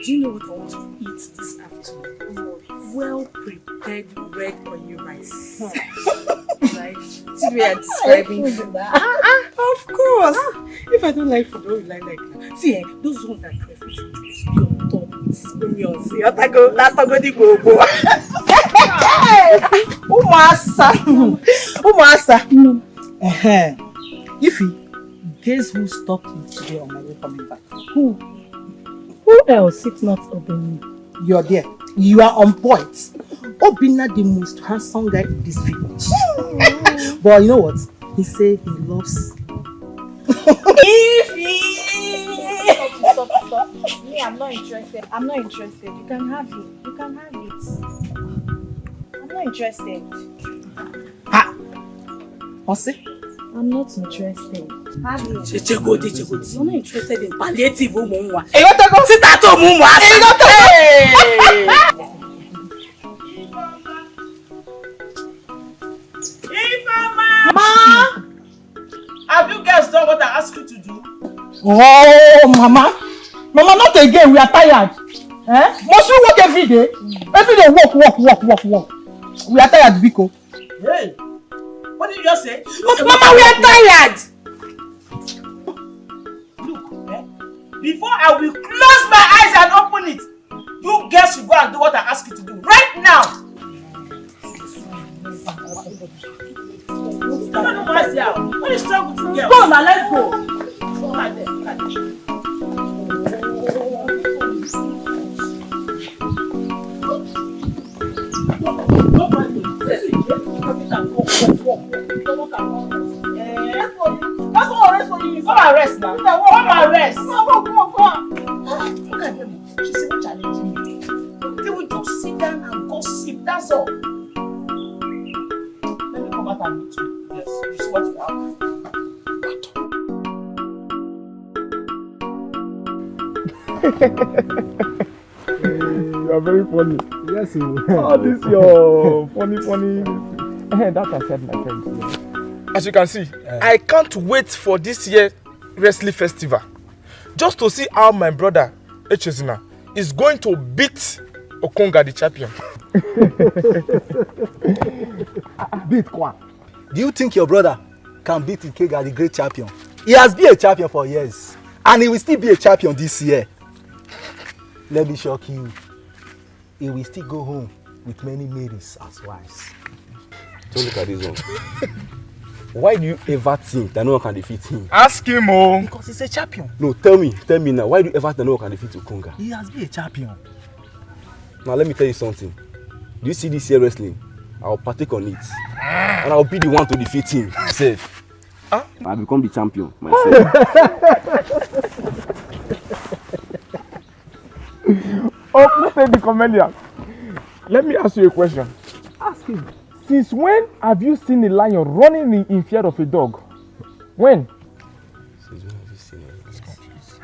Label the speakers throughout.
Speaker 1: Do you know what I want to eat this afternoon? Well prepared red onion rice. Like, see we are describing food. Of course. If I don't like food, what will I like now? See, those ones that crayfish just be on top with onions.
Speaker 2: Umasa. Ify, guess who stopped me today on my way coming back?
Speaker 1: Who else if not Obinna?
Speaker 2: You're there. You are on point. Obinna the most handsome guy in this village. But you know what? He said he loves
Speaker 1: Ify! Stop. Me, I'm not interested. You can have it. I'm not interested.
Speaker 2: Ha! Ose?
Speaker 1: I'm not interested. Have it.
Speaker 2: Chegodi.
Speaker 1: You're not interested in palliative woman.
Speaker 2: Hey, what the go? Sit at home, woman.
Speaker 3: Ma! Have you guys done what I asked you to do?
Speaker 2: Oh, Mama, not again. We are tired. Must we work every day? Every day, work. We are tired, Biko.
Speaker 3: Hey, what did you just say?
Speaker 2: Mama, we are tired.
Speaker 3: Look, before I will close my eyes and open it, you guys should go and do what I ask you to do right now. What is wrong with you, girl?
Speaker 2: Go now, let's go.
Speaker 3: Go right there. That's what rest for you. Come and rest now. Come and rest. Come on. Look at them. She said, what challenge me? They will just sit down and gossip. That's all. Let me come back and meet you. Yes, you see what you have.
Speaker 4: You are very funny.
Speaker 5: Yes, you.
Speaker 4: Oh, this your funny. That I said, my friend. As you can see, I can't wait for this year's wrestling festival, just to see how my brother Echezina is going to beat Okonga, the champion.
Speaker 5: Beat Kwa. Do you think your brother can beat Ikega, the great champion? He has been a champion for years, and he will still be a champion this year. Let me shock you. He will still go home with many ladies as wives.
Speaker 6: Don't look at this one. Why do you ever think that no one can defeat him?
Speaker 4: Ask him, oh.
Speaker 5: Because he's a champion.
Speaker 6: No, tell me now. Why do you ever think that no one can defeat Okonga?
Speaker 5: He has been a champion.
Speaker 6: Now let me tell you something. Do you see this year wrestling? I'll partake on it. And I'll be the one to defeat him myself. Huh? I'll become the champion myself.
Speaker 4: Oh, let's take the comedian. Let me ask you a question.
Speaker 5: Ask him.
Speaker 4: Since when have you seen a lion running in fear of a dog? When?
Speaker 6: Since when have you seen it?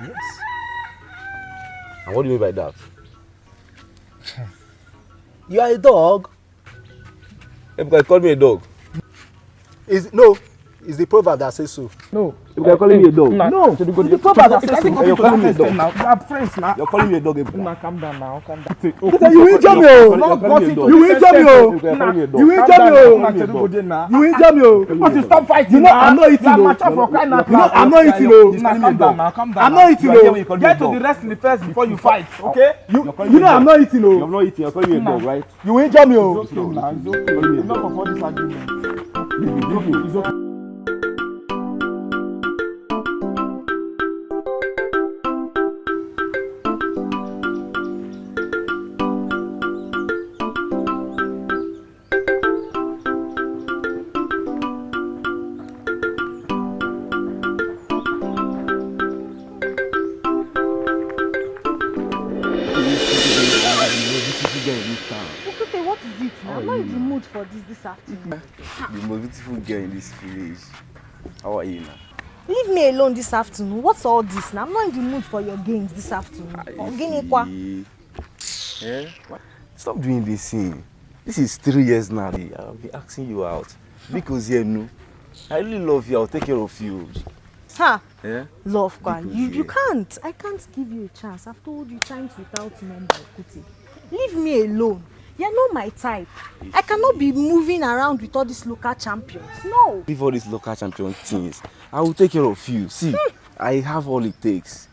Speaker 6: Yes. And what do you mean by that?
Speaker 5: You are a dog.
Speaker 6: Because call me a dog.
Speaker 5: It's the proverb that says so.
Speaker 4: No.
Speaker 6: You're calling me a dog.
Speaker 5: No. It's the proverb that says so.
Speaker 6: You're calling me a dog.
Speaker 4: Now. We are friends now.
Speaker 6: You're calling me a dog.
Speaker 4: Now, calm down.
Speaker 5: You injure me, oh. You injure me, oh. You injure me, oh. You injure me, oh.
Speaker 4: Stop fighting.
Speaker 5: You know I'm not eating, oh. I'm not eating, oh.
Speaker 4: Calm down.
Speaker 5: I'm not eating, oh.
Speaker 4: Get to the wrestling first before you fight, okay?
Speaker 5: You know I'm not eating, oh.
Speaker 6: You're not eating. You're calling me a dog, right?
Speaker 5: You injure me, oh.
Speaker 4: It's okay now. It's okay. Enough of all this argument. It's okay.
Speaker 1: This afternoon.
Speaker 6: The most beautiful girl in this village. How are you now?
Speaker 1: Leave me alone this afternoon. What's all this now? I'm not in the mood for your games this afternoon.
Speaker 6: Yeah? Stop doing this thing. This is 3 years now. I'll be asking you out. Because I really love you. I'll take care of you.
Speaker 1: Ha!
Speaker 6: Yeah?
Speaker 1: Love, Kwan. You
Speaker 6: yeah.
Speaker 1: can't. I can't give you a chance. I've told you times without number, Kuti. Leave me alone. You're not my type. I cannot be moving around with all these local champions. No.
Speaker 6: Leave all these local champion things. I will take care of you. See, I have all it takes.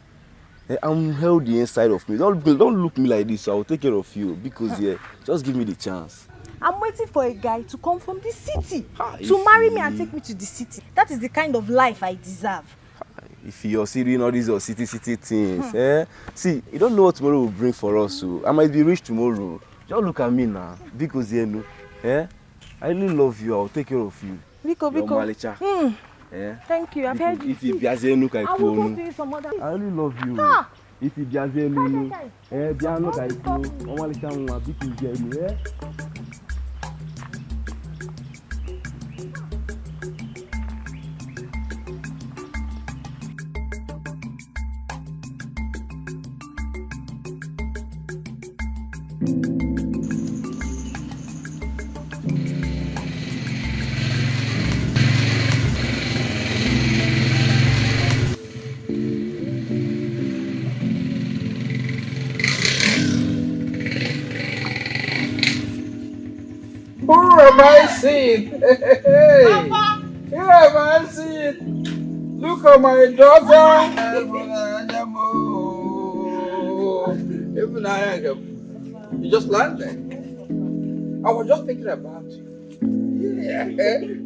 Speaker 6: I'm healthy inside of me. Don't look me like this. I will take care of you because just give me the chance.
Speaker 1: I'm waiting for a guy to come from the city to marry me and take me to the city. That is the kind of life I deserve.
Speaker 6: If you're doing all these city things, see, you don't know what tomorrow will bring for us. So I might be rich tomorrow. Just look at me now, because I really love you. I'll take care of you.
Speaker 1: Biko. Thank you. I've heard you.
Speaker 6: If you I
Speaker 1: will go to you some other.
Speaker 6: I really love you. If you
Speaker 7: Who am I seeing? Hey, who am I seeing? Look at my daughter. You just landed. I was just thinking about you. Yeah,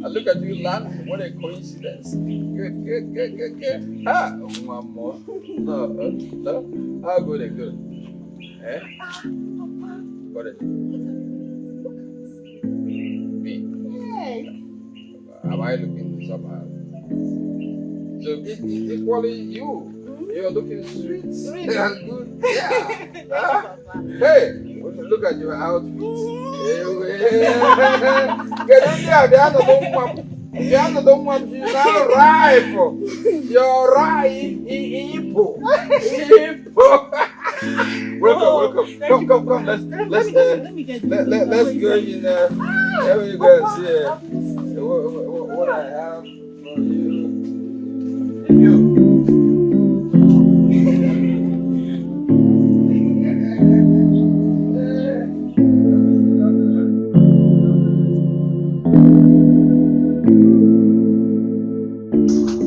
Speaker 7: I look at you land. What a coincidence. Good. Ah, one more. No. How good. Eh? Got it. Am I looking somehow? So equally you're looking sweet and good. Yeah. Hey, when you look at your outfit, she's now ripe. You're ripe. Welcome. Come. Let's go in there. There we go. See what I have for you.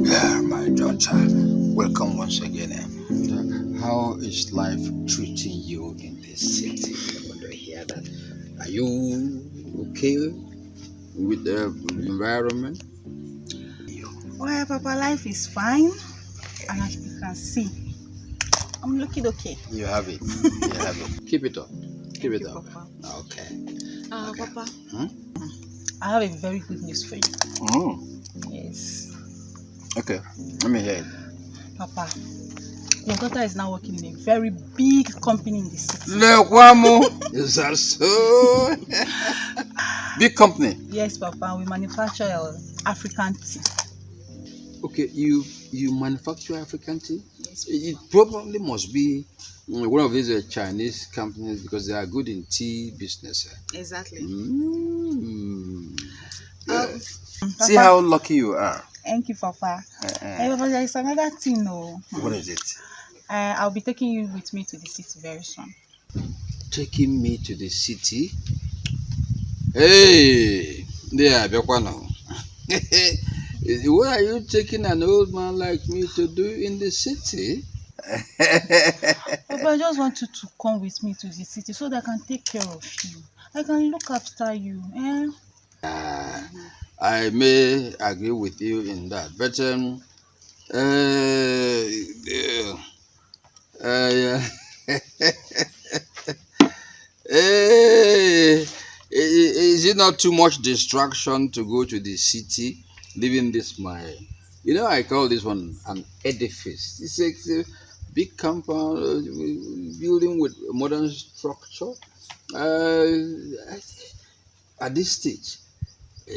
Speaker 8: Yeah, my daughter. Welcome once again. How is life treating you in this city? I want to hear that. Are you okay with the environment?
Speaker 9: Well, Papa, life is fine, and as you can see, I'm looking okay.
Speaker 8: You have it. Keep it up.
Speaker 9: Thank you, Papa.
Speaker 8: Okay.
Speaker 9: Papa, I have a very good news for you. Yes.
Speaker 8: Okay, let me hear it.
Speaker 9: Papa, your daughter is now working in a very big company in the city.
Speaker 8: Is that so? Big company?
Speaker 9: Yes, Papa, we manufacture African tea.
Speaker 8: Okay, you manufacture African tea?
Speaker 9: Yes,
Speaker 8: It probably must be one of these Chinese companies because they are good in tea business.
Speaker 9: Exactly.
Speaker 8: See how lucky you are.
Speaker 9: Thank you, Papa. Hey, Papa, there is another thing, though.
Speaker 8: What is it?
Speaker 9: I'll be taking you with me to the city very soon.
Speaker 8: Taking me to the city? Hey, there, Bekwano. What are you taking an old man like me to do in the city?
Speaker 9: Papa, I just want you to come with me to the city so that I can take care of you. I can look after you.
Speaker 8: I may agree with you in that, but is it not too much distraction to go to the city, leaving this I call this one an edifice. It's a big compound, building with modern structure. At this stage,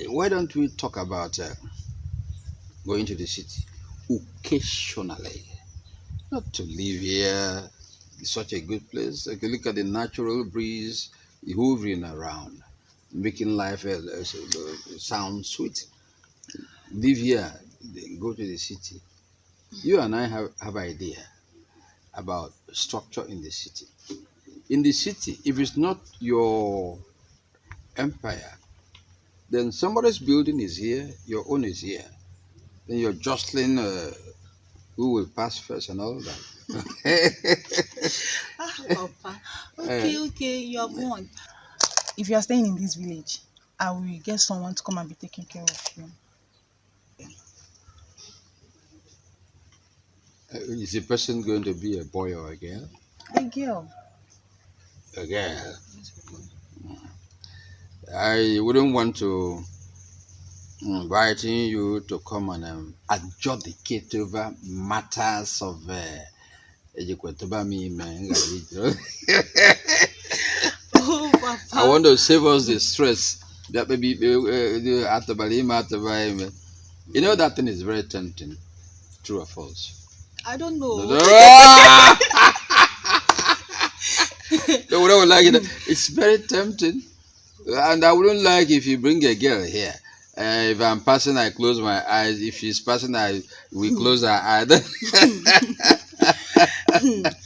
Speaker 8: why don't we talk about going to the city occasionally? Not to live here. It's such a good place. I can look at the natural breeze hovering around, making life sound sweet. Live here, then go to the city. You and I have idea about structure in the city. In the city, if it's not your empire, then somebody's building is here, your own is here. Then you're jostling who will pass first and all that.
Speaker 9: Papa. Okay, you are born. If you are staying in this village, I will get someone to come and be taking care of you.
Speaker 8: Is the person going to be a boy or a girl?
Speaker 9: A girl.
Speaker 8: A girl. I wouldn't want to inviting you to come and adjudicate over matters of
Speaker 9: Oh, Papa.
Speaker 8: I want to save us the stress that maybe you know that thing is very tempting. True or false?
Speaker 9: I don't know.
Speaker 8: No, we don't like it. It's very tempting. And I wouldn't like if you bring a girl here. If I'm passing, I close my eyes. If she's passing, we close our eyes.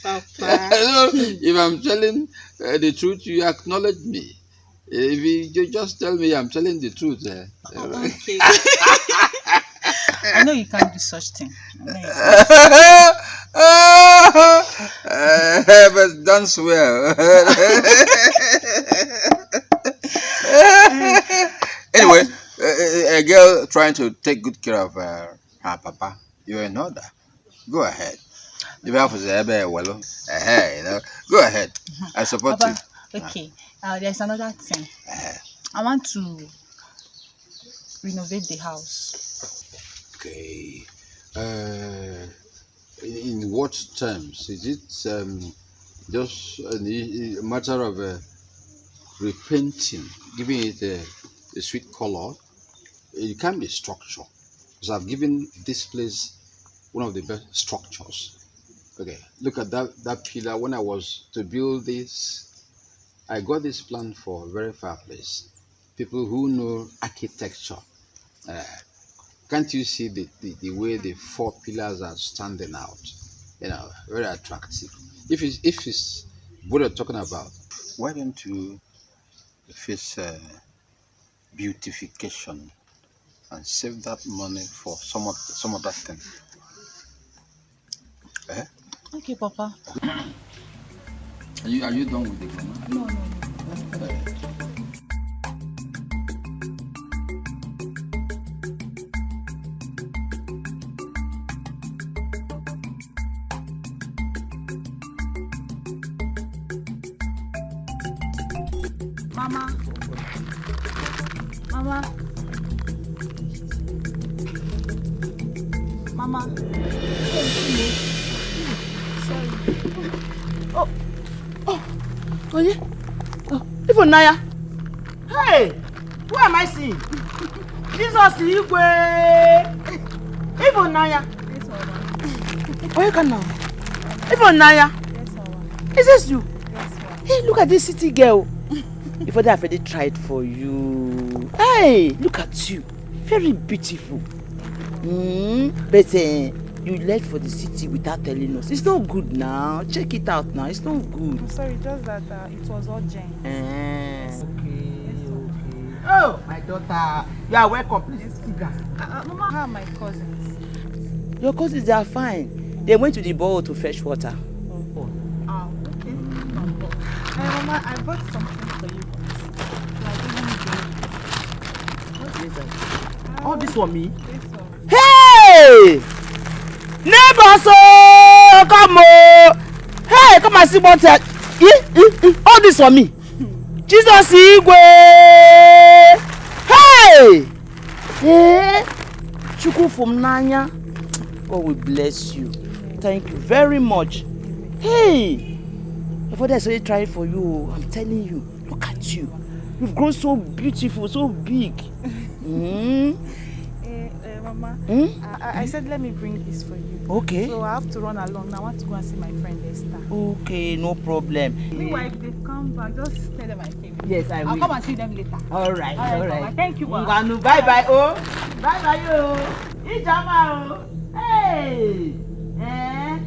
Speaker 9: Papa.
Speaker 8: If I'm telling the truth, you acknowledge me. If you just tell me I'm telling the truth.
Speaker 9: Okay. I know you can't do such thing.
Speaker 8: But don't swear. Anyway, a girl trying to take good care of her papa, you're in order. Go ahead. If you have to say, well, go ahead. I support
Speaker 9: Papa,
Speaker 8: you.
Speaker 9: okay. There's another thing. I want to renovate the house.
Speaker 8: Okay. In what terms? Is it just a matter of repainting, giving it a sweet color? It can be structure. Because I've given this place one of the best structures. Okay, look at that pillar. When I was to build this, I got this plan for a very far place. People who know architecture. Can't you see the way the four pillars are standing out? Very attractive. If it's what you're talking about, why don't you face beautification and save that money for some of that thing?
Speaker 9: Okay, Papa.
Speaker 8: Are you done with the grammar?
Speaker 9: No. Mama. Sorry.
Speaker 2: Oh, yeah. Oh, Ifunanya. Hey, who am I seeing? Jesus Igwe. Ifunanya.
Speaker 9: Yes, Mama.
Speaker 2: Oh, you can now. Ifunanya.
Speaker 9: Yes, Mama.
Speaker 2: Is this you?
Speaker 9: Yes, Mama.
Speaker 2: Hey, look at this city girl. If I have already tried for you. Hey, look at you. Very beautiful. But you left for the city without telling us. It's not good now. Check it out now. It's not good.
Speaker 9: I'm sorry, just that it was urgent.
Speaker 2: Okay. Oh, my daughter. You are welcome. Please sit down.
Speaker 9: Mama, how are my cousins?
Speaker 2: Your cousins, they are fine. They went to the bowl to fetch water.
Speaker 9: Okay. Mama, I bought something for you.
Speaker 2: All this for me?
Speaker 9: Yes, sir.
Speaker 2: Hey! Neighbors, come on! Hey, come and see what all this for me. Jesus Igwe! Hey! Hey! Chukwu from Nanya. God will bless you. Thank you very much. Hey! Your father is already trying for you. I'm telling you. Look at you. You've grown so beautiful, so big.
Speaker 9: Mama, I said let me bring this for you.
Speaker 2: Okay.
Speaker 9: So I have to run along. I want to go and see my friend Esther.
Speaker 2: Okay, no problem.
Speaker 9: Meanwhile, if they come back, just tell them I came.
Speaker 2: Yes, I will.
Speaker 9: I'll come and see them later.
Speaker 2: All right.
Speaker 9: Mama. Thank you, Mama.
Speaker 2: Bye bye, oh. Bye bye, oh. Ijama, oh. Hey. Hey! Eh?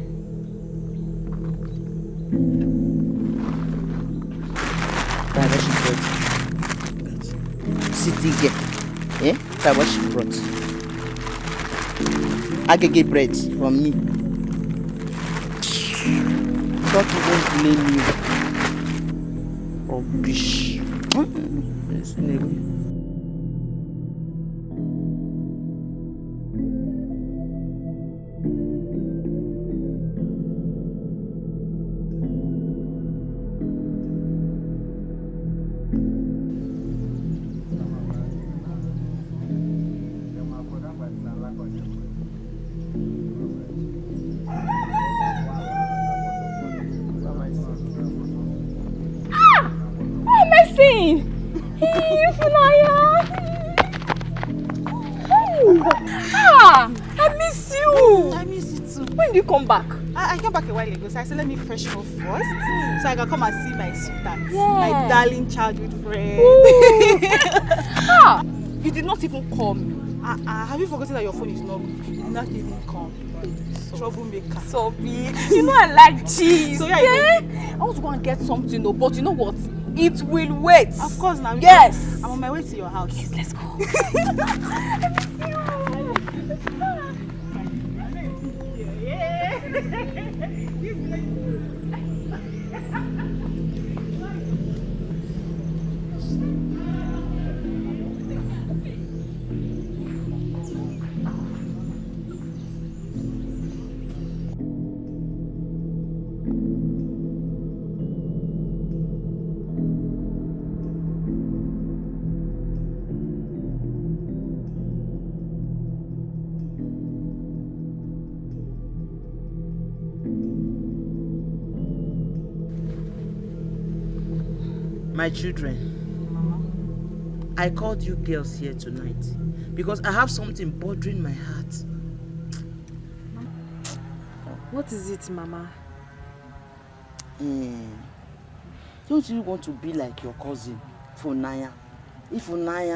Speaker 2: That's what she brought. Sitting here. Eh? That's what she brought. Agege bread from me. Don't even blame you. Rubbish. Yes, nigga.
Speaker 1: Ifunanya! I miss you!
Speaker 9: I miss you too.
Speaker 1: When do you come back?
Speaker 9: I came back a while ago, so I said let me fresh up first, so I can come and see my sweetheart, my darling childhood friend.
Speaker 1: You did not even call me.
Speaker 9: Have you forgotten that your phone is not good? You did not even come. Troublemaker.
Speaker 1: So big. You know I like cheese.
Speaker 9: So yeah,
Speaker 1: I want to go and get something, though, but you know what? It will wait.
Speaker 9: Of course now.
Speaker 1: Yes.
Speaker 9: I'm on my way to your house.
Speaker 1: Yes, let's go.
Speaker 2: My children, I called you girls here tonight because I have something bothering my heart.
Speaker 1: What is it, Mama?
Speaker 2: Don't you want to be like your cousin, Ifunanya?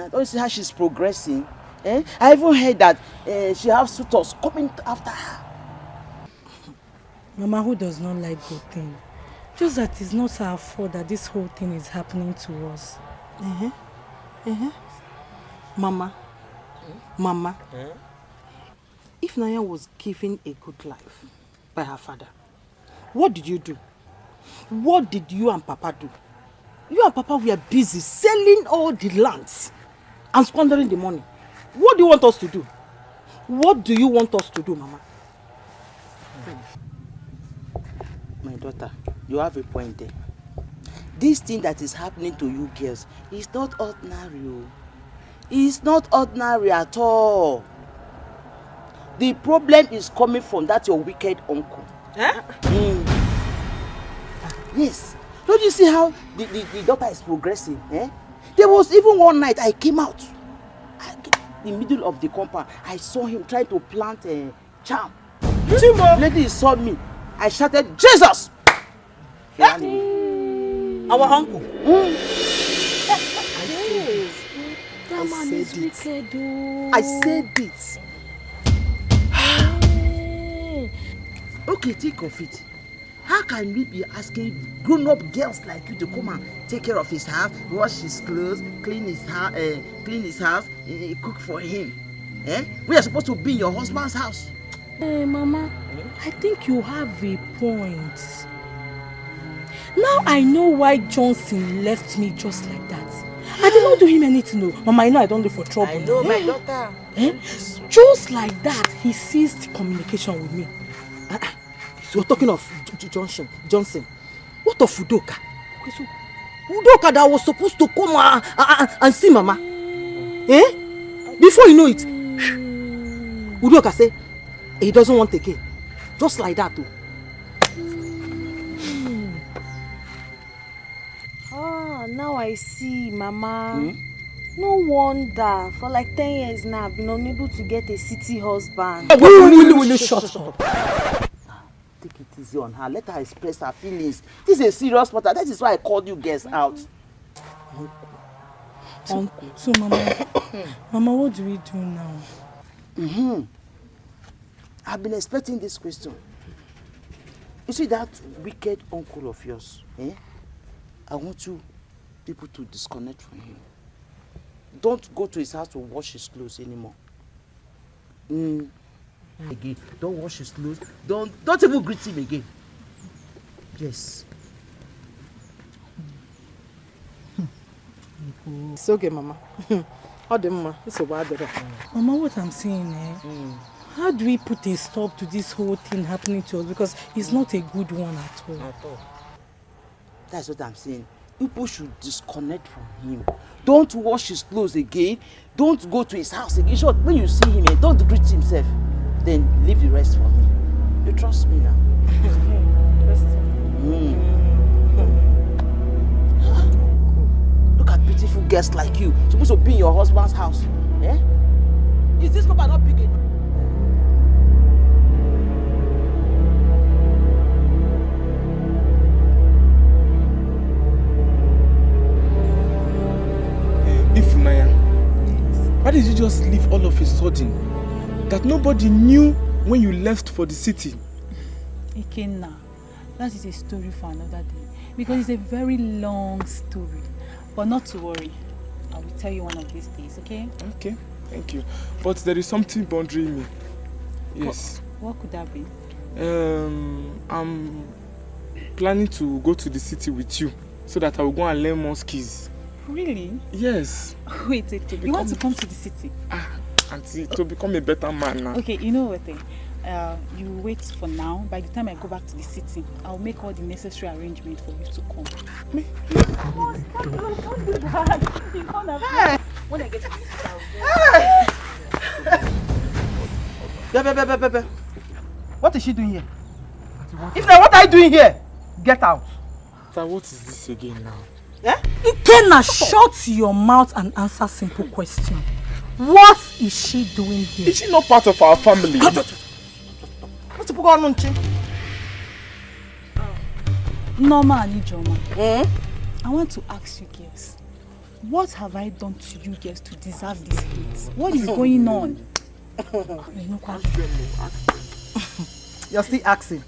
Speaker 2: Don't you see how she's progressing? I even heard that she has suitors coming after her.
Speaker 10: Mama, who does not like good things? Just that it's not our fault that this whole thing is happening to us.
Speaker 9: Mama, if Naya was given a good life by her father, what did you do? What did you and Papa do? You and Papa were busy selling all the lands and squandering the money. What do you want us to do? What do you want us to do, Mama?
Speaker 2: My daughter, you have a point there. This thing that is happening to you girls is not ordinary. It's not ordinary at all. The problem is coming from that your wicked uncle. Yes. Don't you see how the daughter is progressing? There was even one night I came out. In the middle of the compound. I saw him trying to plant a charm. The lady saw me. I shouted, Jesus!
Speaker 9: Our uncle.
Speaker 2: I said it. Okay, think of it. How can we be asking grown-up girls like you to come and take care of his house, wash his clothes, clean his house, cook for him? We are supposed to be in your husband's house.
Speaker 10: Hey, Mama, I think you have a point. Now I know why Johnson left me just like that. I did not do him anything, no. Mama, I know I don't do for trouble.
Speaker 2: I know, my daughter.
Speaker 10: Just like that, he ceased communication with me.
Speaker 9: So we're talking of Johnson. What of Udoka? Udoka that was supposed to come and see Mama. Before you know it, Udoka say he doesn't want again. Just like that too.
Speaker 11: Now I see, Mama. No wonder. For like 10 years now, I've been unable to get a city husband.
Speaker 9: Will you shut up?
Speaker 2: Take it easy on her. Let her express her feelings. This is a serious matter. That is why I called you guys out.
Speaker 10: Uncle. So, Mama, what do we do now?
Speaker 2: I've been expecting this question. You see that wicked uncle of yours, eh? I want you people to disconnect from him. Don't go to his house to wash his clothes anymore. Again, don't wash his clothes. Don't even greet him again. Yes.
Speaker 9: It's okay, Mama. It's a bad day.
Speaker 10: Mama, what I'm saying, how do we put a stop to this whole thing happening to us? Because it's not a good one at all.
Speaker 2: That's what I'm saying. People should disconnect from him. Don't wash his clothes again. Don't go to his house again. Sure, when you see him, don't greet himself. Then leave the rest for me. You trust me now? Look at beautiful girls like you. Supposed to be in your husband's house. Eh? Is this company not big enough?
Speaker 4: Ifunanya, why did you just leave all of a sudden? That nobody knew when you left for the city?
Speaker 10: Ikenna, that is a story for another day. Because it's a very long story. But not to worry. I will tell you one of these days, okay?
Speaker 4: Okay, thank you. But there is something bothering me. Yes.
Speaker 10: What could that be?
Speaker 4: I'm planning to go to the city with you so that I will go and learn more skills.
Speaker 10: Really?
Speaker 4: Yes.
Speaker 10: Wait. You want to come to the city?
Speaker 4: Auntie, to become a better man now.
Speaker 10: Okay, you know what? You wait for now. By the time I go back to the city, I'll make all the necessary arrangements for you to come.
Speaker 4: Me?
Speaker 10: When I get to the city,
Speaker 3: What is she doing here? If not, what are you doing here? Get out.
Speaker 4: Sir, what is this again now?
Speaker 10: Ikenna, shut your mouth and answer simple question. What is she doing here?
Speaker 4: Is she not part of our family?
Speaker 10: Norma and Ujunwa, I want to ask you girls, what have I done to you girls to deserve this hate? What is going on?
Speaker 3: You're still asking.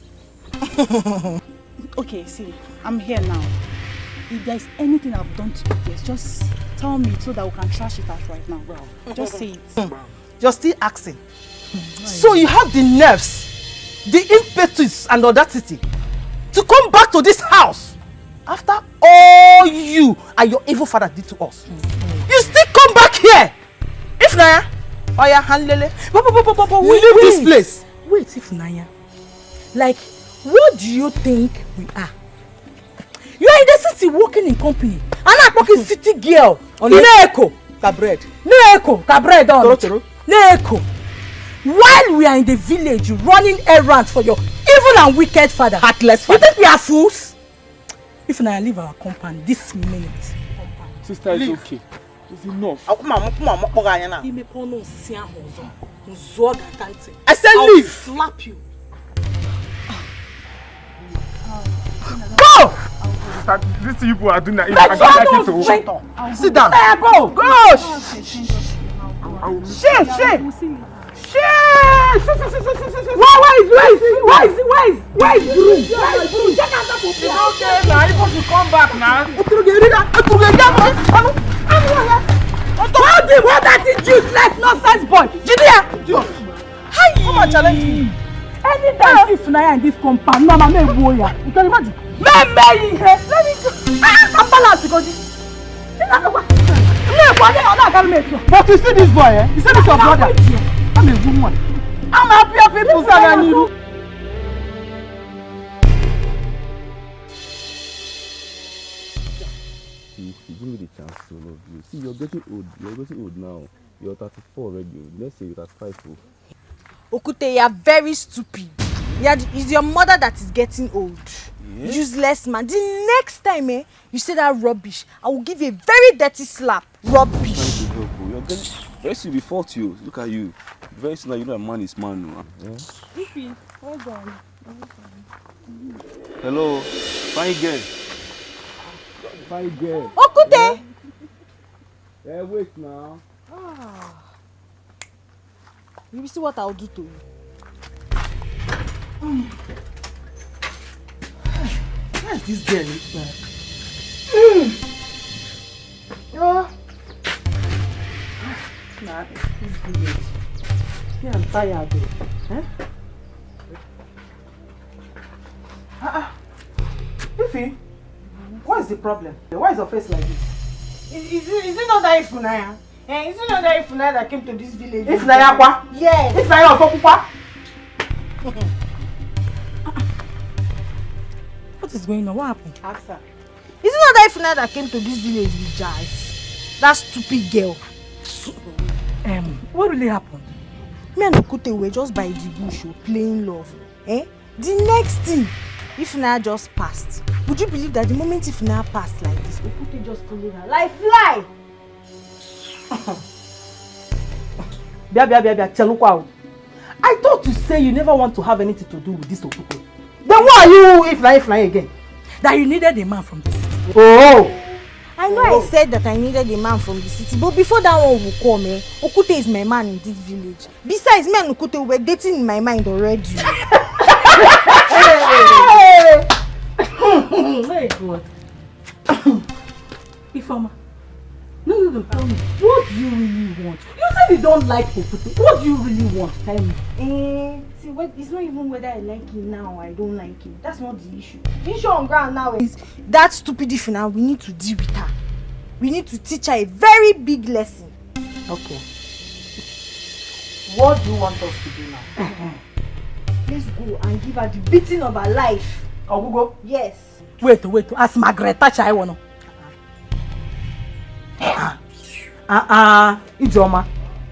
Speaker 10: Okay, see, I'm here now. If there's anything I've done to you guys, just tell me so that we can trash it out right now. Just say it.
Speaker 3: You're still asking. So you have the nerves, the impetus and audacity to come back to this house after all you and your evil father did to us. You still come back here. Ifeanyi, Oya, Hanlele, leave this place.
Speaker 10: Wait, Ifeanyi. Like, what do you think we are? You are in the city working in company. I'm not working city girl.
Speaker 3: Neko, bread.
Speaker 10: Neko, bread on. Neko. While we are in the village running errands for your evil and wicked father.
Speaker 3: Heartless father.
Speaker 10: You think we are fools? If I leave our compound this minute.
Speaker 4: Sister, it's okay. It's enough.
Speaker 3: I said leave.
Speaker 10: I'll slap you.
Speaker 3: Go!
Speaker 4: These people are doing that.
Speaker 3: Sit down. Go! Shit! Where is broom? Check out that. It's okay now. You want to come back now? What that is useless nonsense boy? Junior! Hi! Come on, challenge me.
Speaker 10: Anytime Ifeanyi in this compound, Mama may warrior. You can imagine.
Speaker 3: Let me go. I'm balanced because but you see this boy, eh? You see this your brother? I'm a good one. I'm happy people than you.
Speaker 6: Give me the chance to love you. See, you're getting old. You're getting old now. You're 34 already. Let's say you're 35.
Speaker 11: Okute, you are very stupid. It's your mother that is getting old. Yeah. Useless man. The next time you say that rubbish, I will give you a very dirty slap. Rubbish.
Speaker 6: You're getting very soon before you. Look at you. Very soon you know a man is man.
Speaker 11: Yeah? Hold on.
Speaker 6: Hello, fine girl. Fine girl.
Speaker 11: Okute!
Speaker 6: Yeah, wait now.
Speaker 11: You will see what I'll do to you.
Speaker 3: Where is this girl? Nah, this village. Yeah, I'm tired. Ify, what is the problem? Why is your face like this?
Speaker 9: Is it not that Ifunanya? Is it not that Ifunanya that came to this village?
Speaker 3: Ifunanya kwa?
Speaker 9: Yes.
Speaker 3: Ifunanya of kwa?
Speaker 10: What is going on? What happened?
Speaker 9: Ask her. Is it not that Ifunanya that came to this village with Jazz? That stupid girl.
Speaker 10: What really happened?
Speaker 9: Me and Okute were just by the bush playing love. The next thing, Ifunanya just passed. Would you believe that the moment Ifunanya passed like this, Okute just followed her like fly?
Speaker 3: Bia, I thought you say you never want to have anything to do with this Okute. Then why are you Ifeanyi again?
Speaker 10: That you needed a man from the city.
Speaker 3: Oh!
Speaker 9: I know I said that I needed a man from the city, but before that one will come, Okute is my man in this village. Besides, me and Okute were dating in my mind already.
Speaker 10: Hey, God. Ifeanyi. No, tell me. What do you really want? You said you don't like Okute. What do you really want? Tell me.
Speaker 9: See, it's not even whether I like him now or I don't like him. That's not the issue. The issue on ground now is that stupid Ifunanya. We need to deal with her. We need to teach her a very big lesson.
Speaker 3: Okay. What do you want us to do now?
Speaker 9: Let's go and give her the beating of her life.
Speaker 3: Ogugo?
Speaker 9: Yes.
Speaker 10: Wait. Ask Margaret touch I wanna.
Speaker 3: Ujunwa.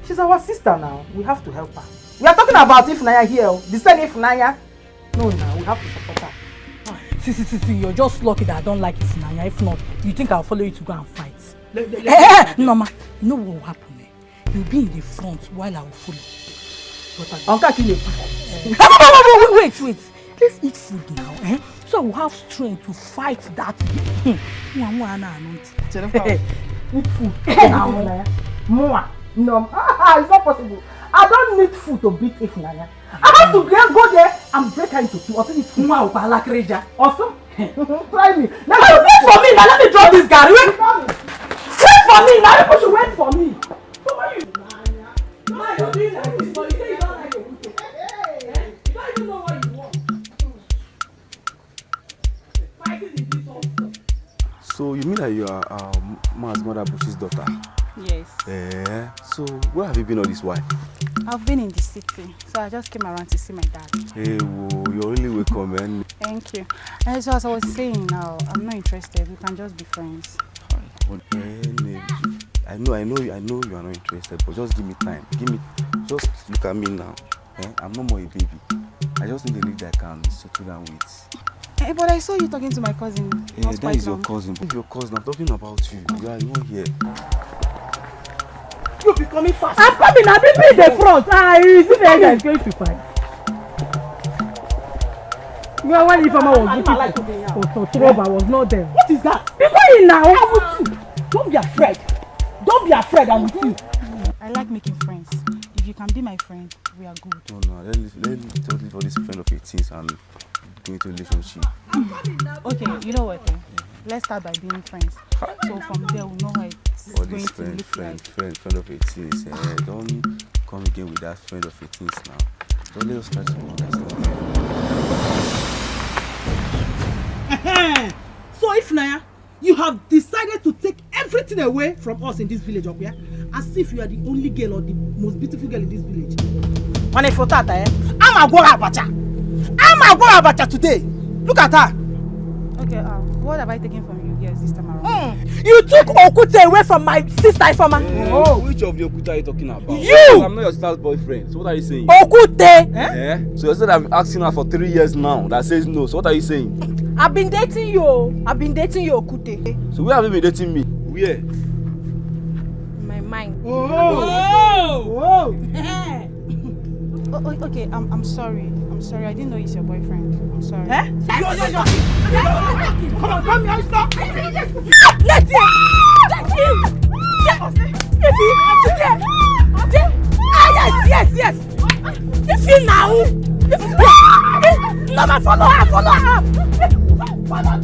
Speaker 3: She's our sister now. We have to help her. We are talking about Ifunanya here. The same Ifunanya. No, we have to support her.
Speaker 10: See, you're just lucky that I don't like Ifunanya. If not, you think I'll follow you to go and fight. No, ma. You know what will happen? You'll be in the front while I will follow. Wait. Let's eat food now, so I will have strength to fight that. Eat food.
Speaker 3: More. No, it's not possible. I don't need food to beat Ifunanya. I have to go there and break her into two. Also, try me. Now, wait for me. Now, let me drop this guy. Wait for me. Now, you should wait for me. So why you? Now you're doing like this, but you say you don't like it. You don't even know what you want. Fighting in this also.
Speaker 6: So you mean that you are Ma's mother Bush's daughter?
Speaker 12: Yes.
Speaker 6: So where have you been all this while?
Speaker 12: I've been in the city, so I just came around to see my dad.
Speaker 6: Hey, you're really welcome, man.
Speaker 12: Thank you. So as I was saying now, I'm not interested. We can just be friends.
Speaker 6: I know you are not interested, but just give me time. Just look at me now. I'm no more a baby. I just need a lady that I can settle down with.
Speaker 12: But I saw you talking to my cousin.
Speaker 6: That is your cousin. If your cousin, I'm talking about you. You are even here.
Speaker 3: You're becoming fast.
Speaker 10: I'm coming. I'll be in the front. You see the guy is going to fight. When Ifeanyi was looking for trouble, I was not there.
Speaker 3: What is that?
Speaker 10: Be going now.
Speaker 3: I'm with you. Don't be afraid. I'm with you.
Speaker 12: I like making friends. If you can be my friend, we are good.
Speaker 6: No, let me totally for this friend of 18 and go into a relationship.
Speaker 12: Okay, you know what? Let's start by being friends. So from there, we'll know how it's going to look like.
Speaker 6: Friend of 18. Don't come again with that friend of 18 now. Don't let us try to understand.
Speaker 3: So Ifunanya, you have decided to take everything away from us in this village, okay? As if you are the only girl or the most beautiful girl in this village. I'm a go abacha today. Look at her.
Speaker 12: Okay, what have I taken from you guys this time around?
Speaker 10: You took Okute away from my sister Ifeanyi.
Speaker 6: Which of the Okute are you talking about?
Speaker 10: You!
Speaker 6: I'm not your sister's boyfriend. So what are you saying?
Speaker 10: Okute!
Speaker 6: So you said I've been asking her for 3 years now. That says no. So what are you saying?
Speaker 9: I've been dating you, Okute.
Speaker 6: So where have you been dating me? Where?
Speaker 9: My mind.
Speaker 3: Whoa!
Speaker 12: Okay, I'm sorry. I didn't know he's your boyfriend. I'm sorry.
Speaker 3: Come on, here, stop.
Speaker 10: Let him! Yes! If you now!
Speaker 2: Never follow her! Follow her! Follow!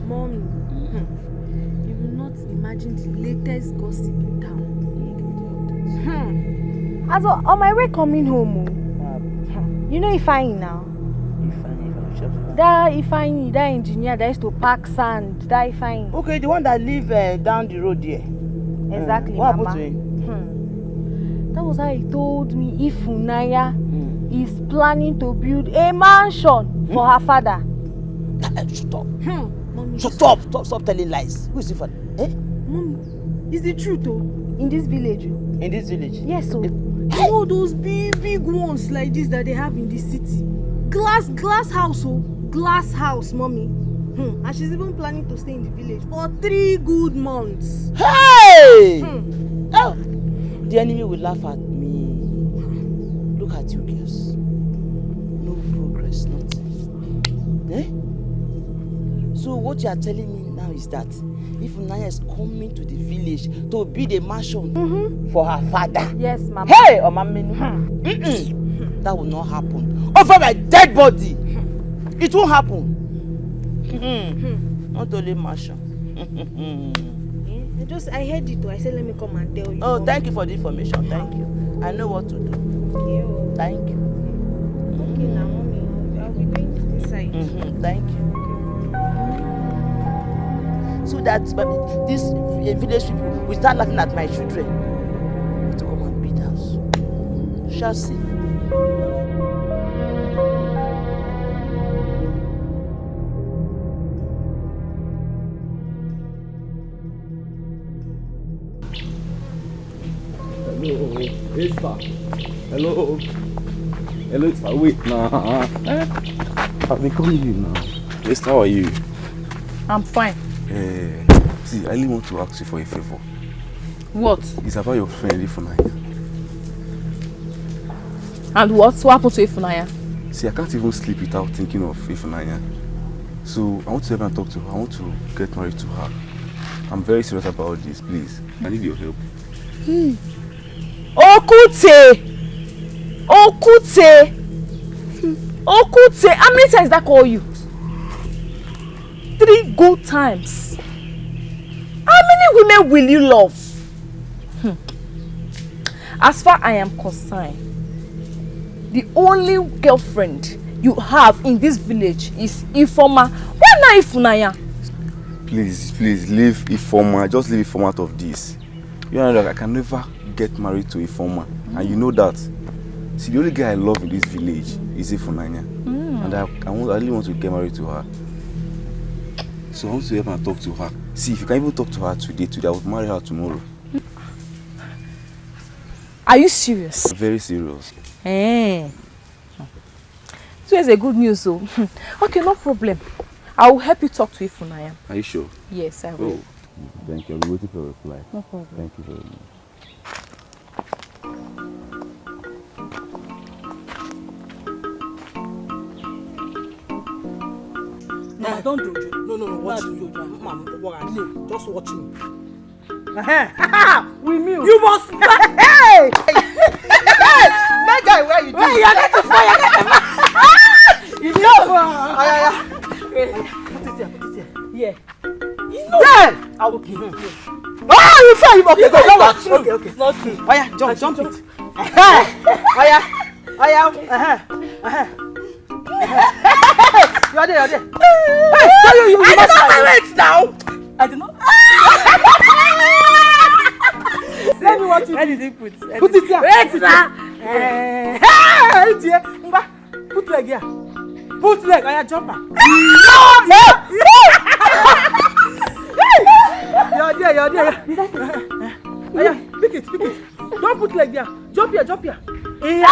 Speaker 11: Mommy, you will not imagine the latest gossip in town. As on my way coming home, you know Ifeanyi now? That Ifeanyi, that engineer that used to pack sand, that Ifeanyi.
Speaker 2: Okay, the one that live down the road there.
Speaker 11: Exactly,
Speaker 2: what
Speaker 11: Mama.
Speaker 2: happened to him?
Speaker 11: That was how he told me Ifunanya is planning to build a mansion for her father.
Speaker 2: Shut up.
Speaker 11: Mommy,
Speaker 2: Stop telling lies. Who is Ifeanyi? Eh?
Speaker 11: Mommy, it's the truth though. In this village.
Speaker 2: In this village?
Speaker 11: Yes, so. You know those big ones like this that they have in this city? Glass house, oh. Glass house, Mommy. And she's even planning to stay in the village for 3 good months.
Speaker 2: Hey! Oh, the enemy will laugh at me. Look at you girls. No progress, nothing. Eh? So what you are telling me now is that Ifunanya is coming to the village to build a mansion for her father.
Speaker 11: Yes, Mama.
Speaker 2: Hey, Omaminu. That will not happen. Over my dead body. It won't happen. Not only mansion.
Speaker 11: I heard it too. I said let me come and tell you.
Speaker 2: Oh, thank you for the information. Thank you. I know what to do.
Speaker 11: Okay.
Speaker 2: Thank you.
Speaker 11: Okay, now, Mommy. I'll be going to this side.
Speaker 2: Thank you. So that these village people will start laughing at my children. To come and beat us. Shall see.
Speaker 6: Hello, Esther. Hello, Esther. Wait now. I've been calling you now. Esther, how are you?
Speaker 12: I'm fine.
Speaker 6: See, I really want to ask you for a favor.
Speaker 12: What?
Speaker 6: It's about your friend Ifunanya.
Speaker 12: And what happened to Ifunanya?
Speaker 6: See, I can't even sleep without thinking of Ifunanya. So I want to help and talk to her. I want to get married to her. I'm very serious about this, please. I need your help.
Speaker 12: Okute! How many times did I call you? 3 good times. How many women will you love? As far as I am concerned, the only girlfriend you have in this village is Ifoma. Why not Ifunanya?
Speaker 6: Please, leave Ifoma. Just leave Ifoma out of this. You know that I can never get married to Ifoma. And you know that. See, the only guy I love in this village is Ifunanya. And I really want to get married to her. So I want to help and talk to her. See, if you can even talk to her today, I will marry her tomorrow.
Speaker 12: Are you serious?
Speaker 6: Very serious.
Speaker 12: So it's a good news, so okay, no problem. I will help you talk to Ifunanya.
Speaker 6: Are you sure?
Speaker 12: Yes, I will.
Speaker 6: Oh, thank you. I'll be waiting for a reply.
Speaker 12: No problem.
Speaker 6: Thank you very much.
Speaker 3: Mama, don't do it. No, watch me. Mama, just watch me. We knew. You must. Hey! That guy, where you doing? You're going to fire. You know. Put it here. Yeah. Then I will kill him. Ah, you fire him. Okay, go. Okay. It's not true. Oh yeah, jump it. Oh yeah. You are there. Hey, you I did not wait now. I did not. Let me watch it. Where did he put? Put it here. Wait now. Hey, dear. Put leg here. Put leg. I jump back. You're there. Pick it. Don't put leg there. Jump here. Hey!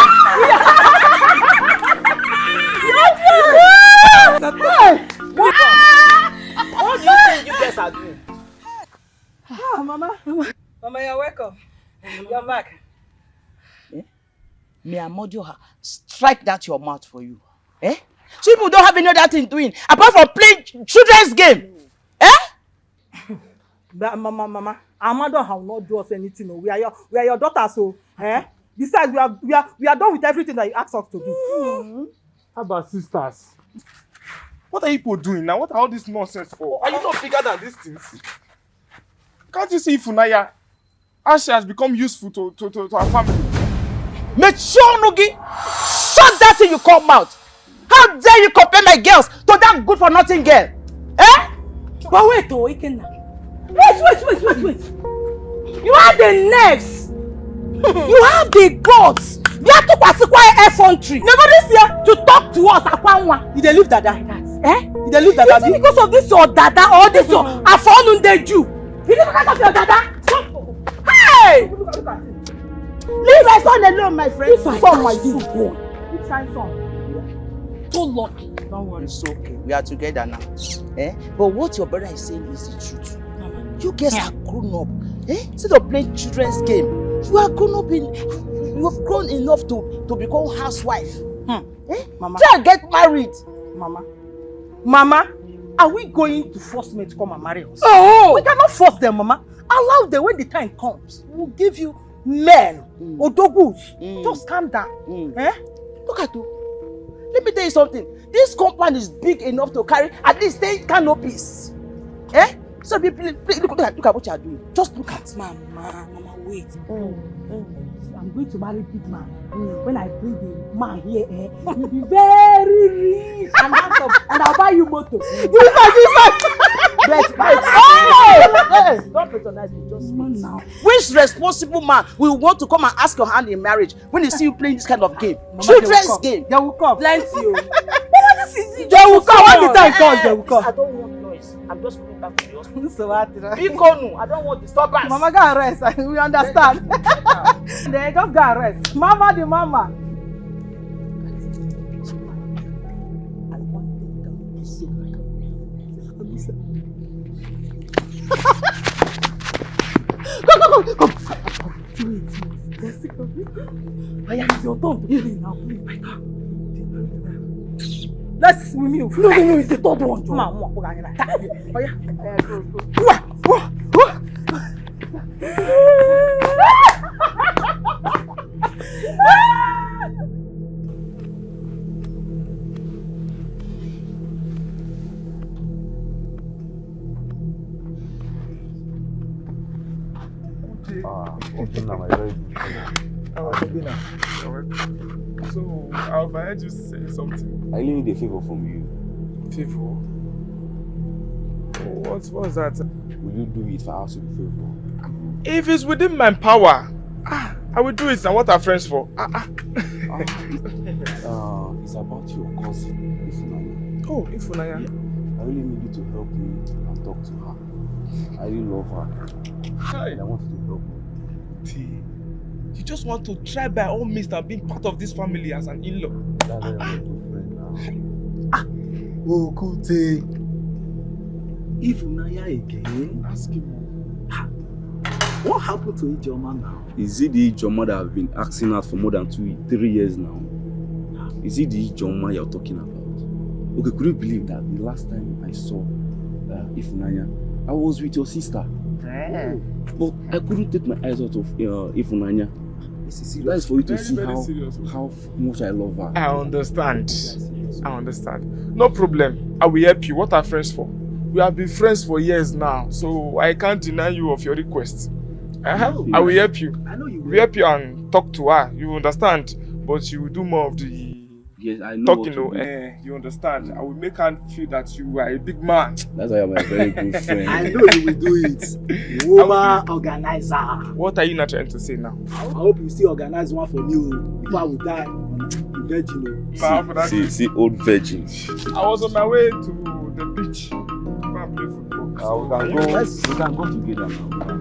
Speaker 2: What do you think you guys are doing?
Speaker 3: Mama, you're welcome. You're back.
Speaker 2: May I module her? Strike that your mouth for you. So people don't have any other thing doing apart from playing children's game.
Speaker 3: Mama, our mother have not do us anything. No. We are your daughters, so besides, we are done with everything that you asked us to do.
Speaker 4: How about sisters? What are you people doing now? What are all this nonsense for? Are you not bigger than these things? Can't you see Ifunanya? How she has become useful to our family?
Speaker 2: Mature Nogi! Shut that till you come out! How dare you compare my girls to that good for nothing girl? Eh?
Speaker 10: But wait, Ikenna. Wait. You have the nerves. You have the guts. You have to pass a quiet effrontery.
Speaker 3: Never this year
Speaker 10: to talk to us Akwanwa.
Speaker 3: You dey live Dada.
Speaker 10: Eh?
Speaker 3: You dey live Dada.
Speaker 10: Is it because of this your Dada or this your Afonunde Jew? Is it because of your Dada? Hey!
Speaker 3: Leave my son alone, my friend.
Speaker 10: If I
Speaker 3: son, my
Speaker 10: you
Speaker 3: boy. Which kind son?
Speaker 10: So lucky.
Speaker 2: Don't worry, it's okay. We are together now. Eh? But what your brother is saying is the truth. You guys are grown up. Eh? Instead of playing children's game, you are grown up you have grown enough to become housewife. Eh?
Speaker 3: Mama.
Speaker 2: Try and get married.
Speaker 3: Mama, are we going to force men to come and marry us?
Speaker 2: Oh!
Speaker 3: We cannot force them, Mama. Allow them when the time comes. We'll give you men, odogus. Just calm down. Eh?
Speaker 2: Look at you. Let me tell you something. This compound is big enough to carry at least 10 canopies. Eh? So please, look at what you are doing. Just look at.
Speaker 10: Mama, wait. I'm going to marry big man. When I bring the man here, you'll be very rich and handsome, and I'll buy you motor.
Speaker 2: Give it. Hey! Don't patronize me, just man now. Which responsible man will want to come and ask your hand in marriage when he see you playing this kind of game?
Speaker 3: Mama,
Speaker 2: Children's game.
Speaker 3: They will come.
Speaker 10: Plenty.
Speaker 3: They will come when the time comes. They will come.
Speaker 2: I don't want noise. I'm just going back to the hospital.
Speaker 3: So what?
Speaker 2: Bikonu, I don't want disturbance.
Speaker 3: Mama, go and rest. We understand. They just go and rest. Mama, the mama. Come.
Speaker 10: It's your turn to play now.
Speaker 3: Let's move.
Speaker 10: No, it's the third one.
Speaker 3: Mama,
Speaker 4: So, I've heard you say something.
Speaker 6: I really need a favor from you.
Speaker 4: Favor? What's that?
Speaker 6: Will you do it if I ask you the favor?
Speaker 4: If it's within my power, I will do it. Now, what are friends for?
Speaker 6: It's about your cousin, Ifunanya.
Speaker 4: Oh, Ifunanya.
Speaker 6: I really need you to help me and talk to her. I really love her.
Speaker 4: Hi.
Speaker 6: And I want you to help me.
Speaker 4: You just want to try by all means and being part of this family as an in-law.
Speaker 6: That's why I'm a good friend now.
Speaker 5: Oh, Kute. Ifunanya again?
Speaker 4: Ask him.
Speaker 5: What happened to Ujunwa now?
Speaker 6: Is it the Ujunwa that I've been asking out for more than 3 years now? Is it the Ujunwa you're talking about? Okay, could you believe that the last time I saw Ifunanya, I was with your sister? But I couldn't take my eyes out of Ifunanya. That is for you to see how much I love her.
Speaker 4: I understand. No problem. I will help you. What are friends for? We have been friends for years now, so I can't deny you of your request. I will help you.
Speaker 5: I know you will.
Speaker 4: We help you and talk to her. You understand? But you will do more of the talking. You understand? I will make her feel that you are a big man.
Speaker 6: That's why I'm a very good friend.
Speaker 5: I know you will do it. Woman organizer.
Speaker 4: What are you not trying to say now?
Speaker 5: I hope you still organize one for me before I will die. Virgin.
Speaker 6: See, old virgin.
Speaker 4: I was on my way to the beach. Go and play football.
Speaker 6: We can go together now.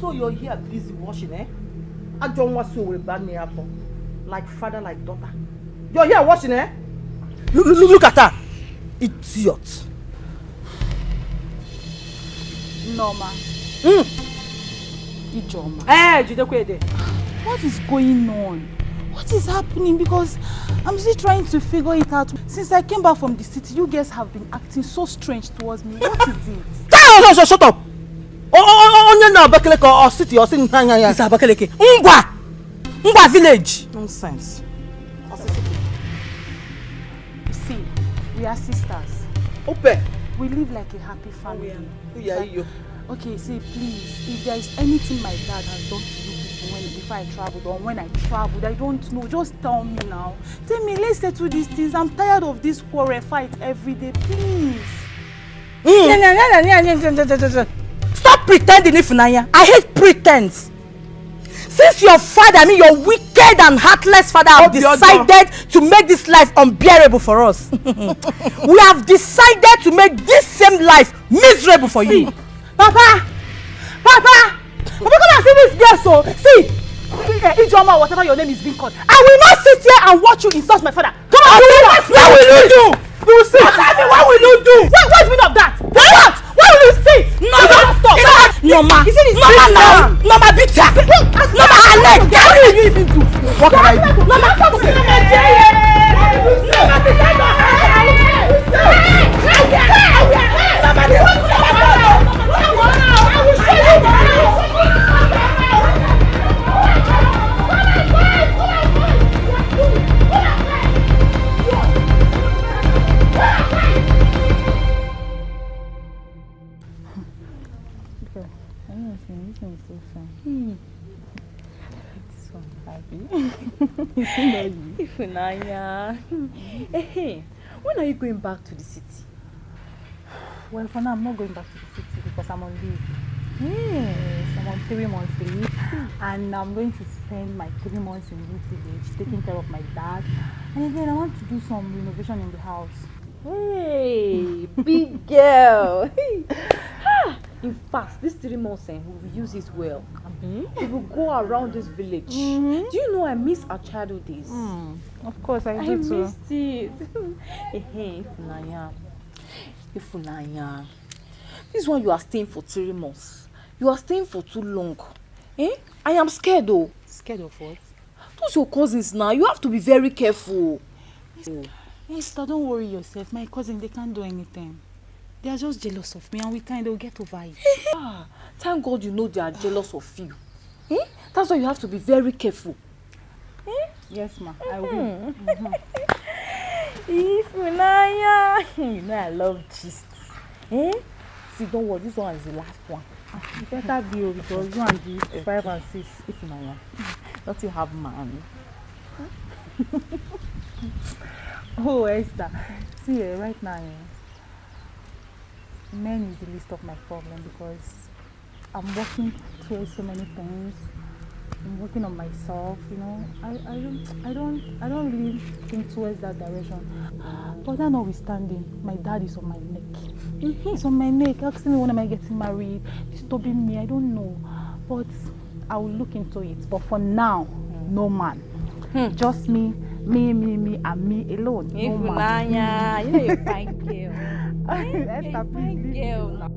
Speaker 3: So you're here busy washing, eh? I don't want to with bad me apple. Like father, like daughter. You're here washing, eh? Look at her. Idiot.
Speaker 10: Norma.
Speaker 3: Ujunwa.
Speaker 10: Hey, Jidekwede. What is going on? What is happening? Because I'm still trying to figure it out. Since I came back from the city, you guys have been acting so strange towards me. What is it?
Speaker 3: Shut up! Onye na Abakaleke or city or city Intensifying. It's Abakaleke. Ngwa village. Nonsense.
Speaker 10: You see, we are sisters.
Speaker 3: Open.
Speaker 10: We live like a happy family.
Speaker 3: You.
Speaker 10: Okay, see, please, if there is anything my dad has done to you people before I traveled or when I traveled, I don't know. Just tell me now. Tell me, let's settle these things. I'm tired of this quarrel fight every day, please.
Speaker 3: Stop pretending, Ifunanya. I hate pretense. Since your father, your wicked and heartless father, have decided to make this life unbearable for us. We have decided to make this same life miserable for you. Papa, come and see this girl. So see, Ujunwa, whatever your name is being called, I will not sit here and watch you insult my father. Come on, what will you do? You will see. Tell me, what will you do? What's the meaning of that? What? What will you see? Stop. Norma now. Norma beat her. Norma her leg. Carry you even do. What can I do? Norma stop.
Speaker 12: Ifunanya. Hey, when are you going back to the city?
Speaker 10: Well, for now, I'm not going back to the city because I'm on leave. Yes, I'm on 3 months leave. And I'm going to spend my 3 months in this village taking care of my dad. And then I want to do some renovation in the house.
Speaker 12: Hey, big girl. In fact, this 3 months we will use it well. We will go around this village. Do you know I miss our childhood days?
Speaker 10: Of course, I do too.
Speaker 12: Missed it. Hey, Ifunanya. This one you are staying for 3 months. You are staying for too long. I am scared though.
Speaker 10: Scared of what?
Speaker 12: Those your cousins now. You have to be very careful.
Speaker 10: Esther, don't worry yourself. My cousins, they can't do anything. They are just jealous of me, and with time they'll get over it.
Speaker 12: Thank God you know they are jealous of you. That's why you have to be very careful.
Speaker 10: Yes, ma, I will.
Speaker 12: Ifunanya. You know I love gist. See, don't worry, this one is the last one.
Speaker 10: You better be because you and this 5 and 6.
Speaker 12: Ifunanya, don't you have man?
Speaker 10: Oh, Esther. See, right now, men is the least of my problem because I'm working towards so many things. I'm working on myself, I don't really think towards that direction. But that notwithstanding, my dad is on my neck. He's on my neck, asking me when am I getting married, disturbing me, I don't know. But I will look into it. But for now, no man. Just me, and me alone. No man.
Speaker 12: You're a fine girl.
Speaker 10: Esther, please.
Speaker 12: Girl now.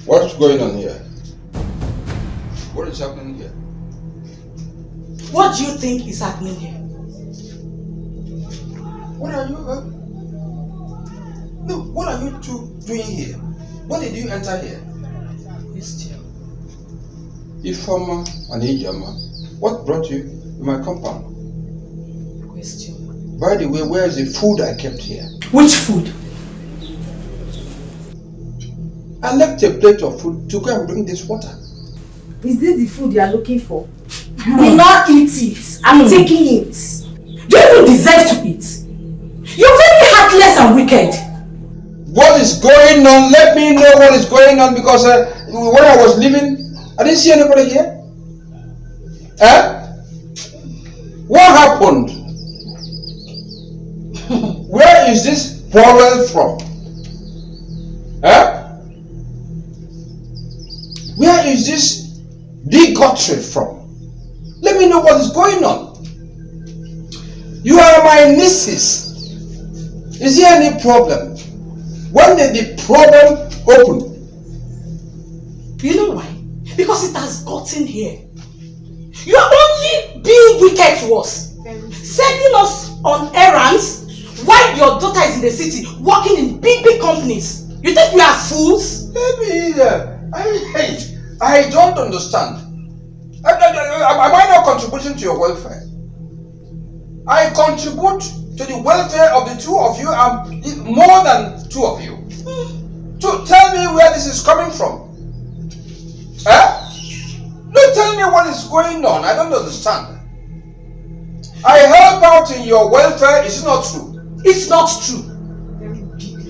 Speaker 8: What's going on here? What is happening here?
Speaker 3: What do you think is happening here?
Speaker 8: What are you two doing here? When did you enter here?
Speaker 9: Question.
Speaker 8: Ifeanyi and Ujunwa, what brought you to my compound?
Speaker 9: Question.
Speaker 8: By the way, where is the food I kept here?
Speaker 9: Which food?
Speaker 8: I left a plate of food to go and bring this water.
Speaker 10: Is this the food you are looking for? You will not eat it. I'm taking it. Do you even deserve to eat? You're very heartless and wicked.
Speaker 8: What is going on? Let me know what is going on, because when I was leaving, I didn't see anybody here. What happened? Where is this quarrel from? Where is this bigotry from? Let me know what is going on. You are my nieces. Is there any problem? When did the problem open?
Speaker 10: You know why? Because it has gotten here. You are only being wicked to us. Sending us on errands while your daughter is in the city working in big companies. You think we are fools?
Speaker 8: Maybe I don't understand. Am I not contributing to your welfare? I contribute to the welfare of the two of you and more than two of you. So tell me where this is coming from. Don't tell me what is going on. I don't understand. I help out in your welfare. Is it not true?
Speaker 10: It's not true.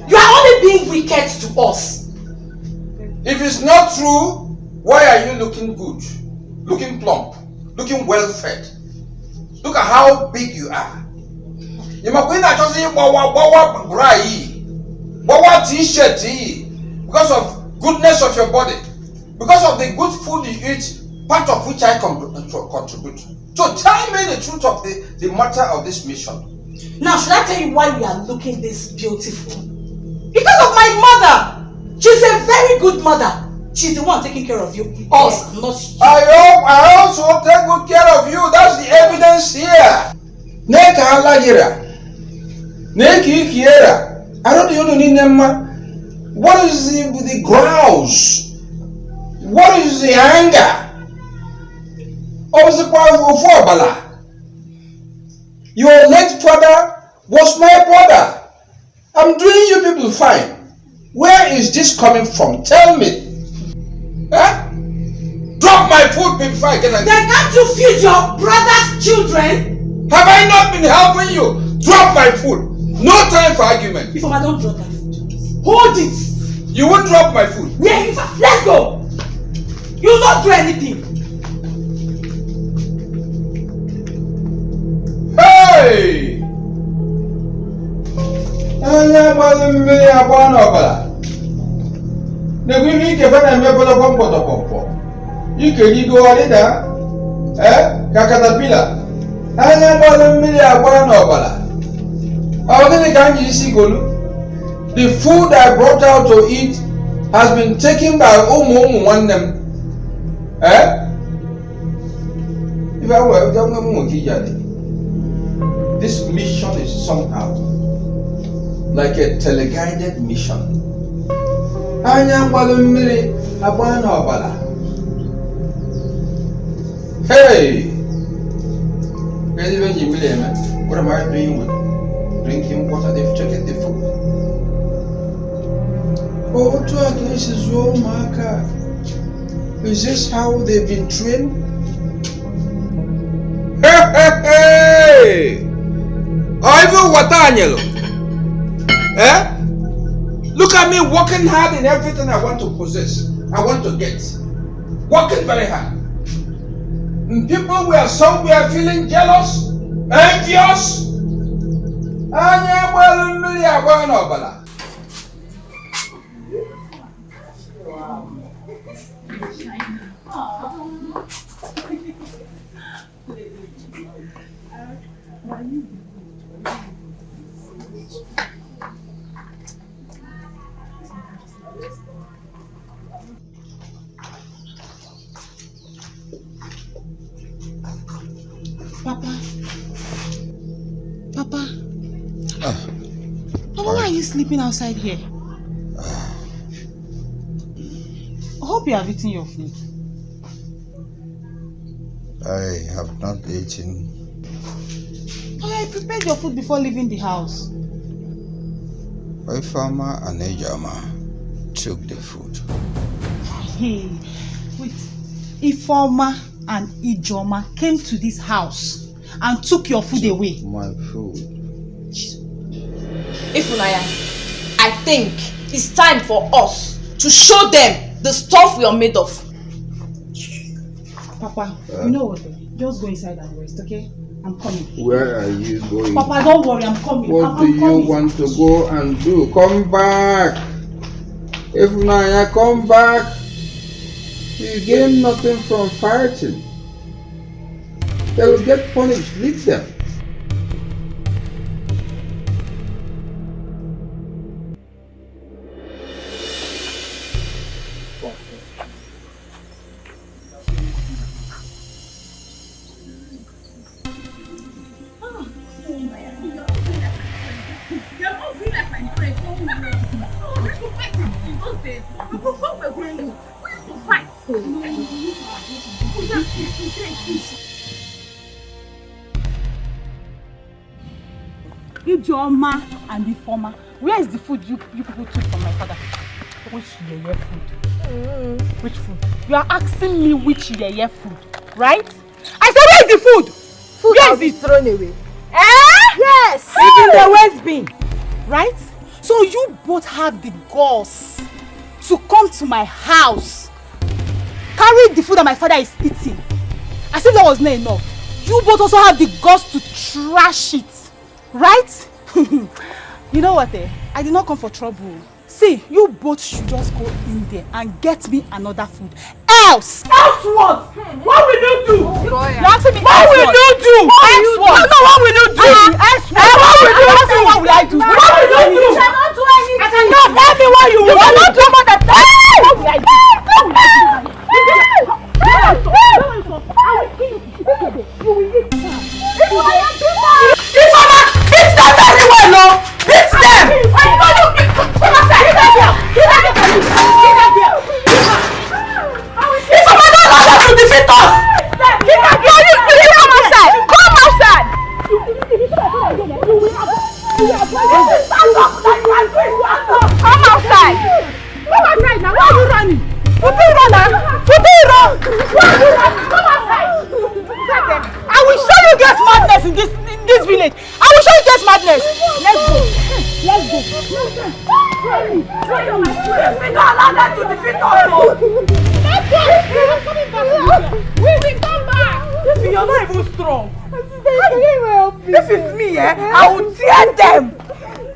Speaker 10: You are only being wicked to us.
Speaker 8: If it's not true, why are you looking good? Looking plump? Looking well fed? Look at how big you are. You might just say wawa t-shirt because of goodness of your body, because of the good food you eat, part of which I contribute. So tell me the truth of the matter of this mission.
Speaker 10: Now, should I tell you why we are looking this beautiful? Because of my mother. She's a very good mother. She's the one taking care of you. Us, not you.
Speaker 8: I also take good care of you. That's the evidence here. I don't even need them. What is the grouse? What is the anger? Your late father was my brother. I'm doing you people fine. Where is this coming from? Tell me. Drop my food before I get angry.
Speaker 10: Then can't you feed your brother's children?
Speaker 8: Have I not been helping you? Drop my food. No time for argument.
Speaker 10: Ifeanyi, don't drop that food. Hold it.
Speaker 8: You won't drop my food.
Speaker 10: Yeah, let's go. You will not do anything.
Speaker 8: Hey! The food I brought out to eat has been taken by one them. If I were this mission is somehow like a teleguided mission. Hey! What am I doing with drinking water? They've checked the food. Oh, to against his own marker. Is this how they've been trained? Hey! Ivan Watanyelo. Look at me working hard in everything I want to possess. I want to get. Working very hard. And people were somewhere feeling jealous, envious.
Speaker 9: Papa, why are you sleeping outside here? hope you have eaten your food.
Speaker 8: I have not eaten.
Speaker 9: I prepared your food before leaving the house.
Speaker 8: Ifeanyi and Ujunwa took the food.
Speaker 9: Hey, wait. Ifeanyi and Ujunwa came to this house and took your food away.
Speaker 8: My food.
Speaker 12: Ifunanya, I think it's time for us to show them the stuff we are made of.
Speaker 9: Papa, you know what? Just go inside and rest, okay? I'm coming.
Speaker 7: Where are you going?
Speaker 9: Papa, don't worry, I'm coming.
Speaker 7: What do you want to go and do? Come back. Ifunanya, come back. You gain nothing from fighting. They will get punished. Leave them.
Speaker 9: Ujunwa and Ifeanyi, where is the food you people took from my father? Which yeye food? Which food? You are asking me which yeye food, right? I said, where is the food?
Speaker 11: Food
Speaker 9: where
Speaker 11: has
Speaker 9: is
Speaker 11: been
Speaker 9: it?
Speaker 11: thrown away.
Speaker 9: Yes! It's in the waste bin, right? So you both have the guts to come to my house, carry the food that my father is eating. As if that was not enough. You both also have the guts to trash it. Right? You know what, I did not come for trouble. See, you both should just go in there and get me another food. Else what? What will you do? You're asking me what will you do? Else what? No, what will you do? Else what? What will you do? What will I do? What will you do? You cannot do anything. I cannot. Tell me what you will do. You cannot do more than that. What will I do? You will eat that. Beat them very well, no? Beat them! Come outside! Get out there! If someone don't allow them to defeat us! Come outside! Come outside! Come outside! Come outside now! Why are you running? Come outside! I will show you guys madness in this village. I will show you guys madness. Let's go. Let's go. We don't allow them to defeat us. Let's go. We're coming back. We will come back. Listen, you're not even strong. This is me, I will tear them.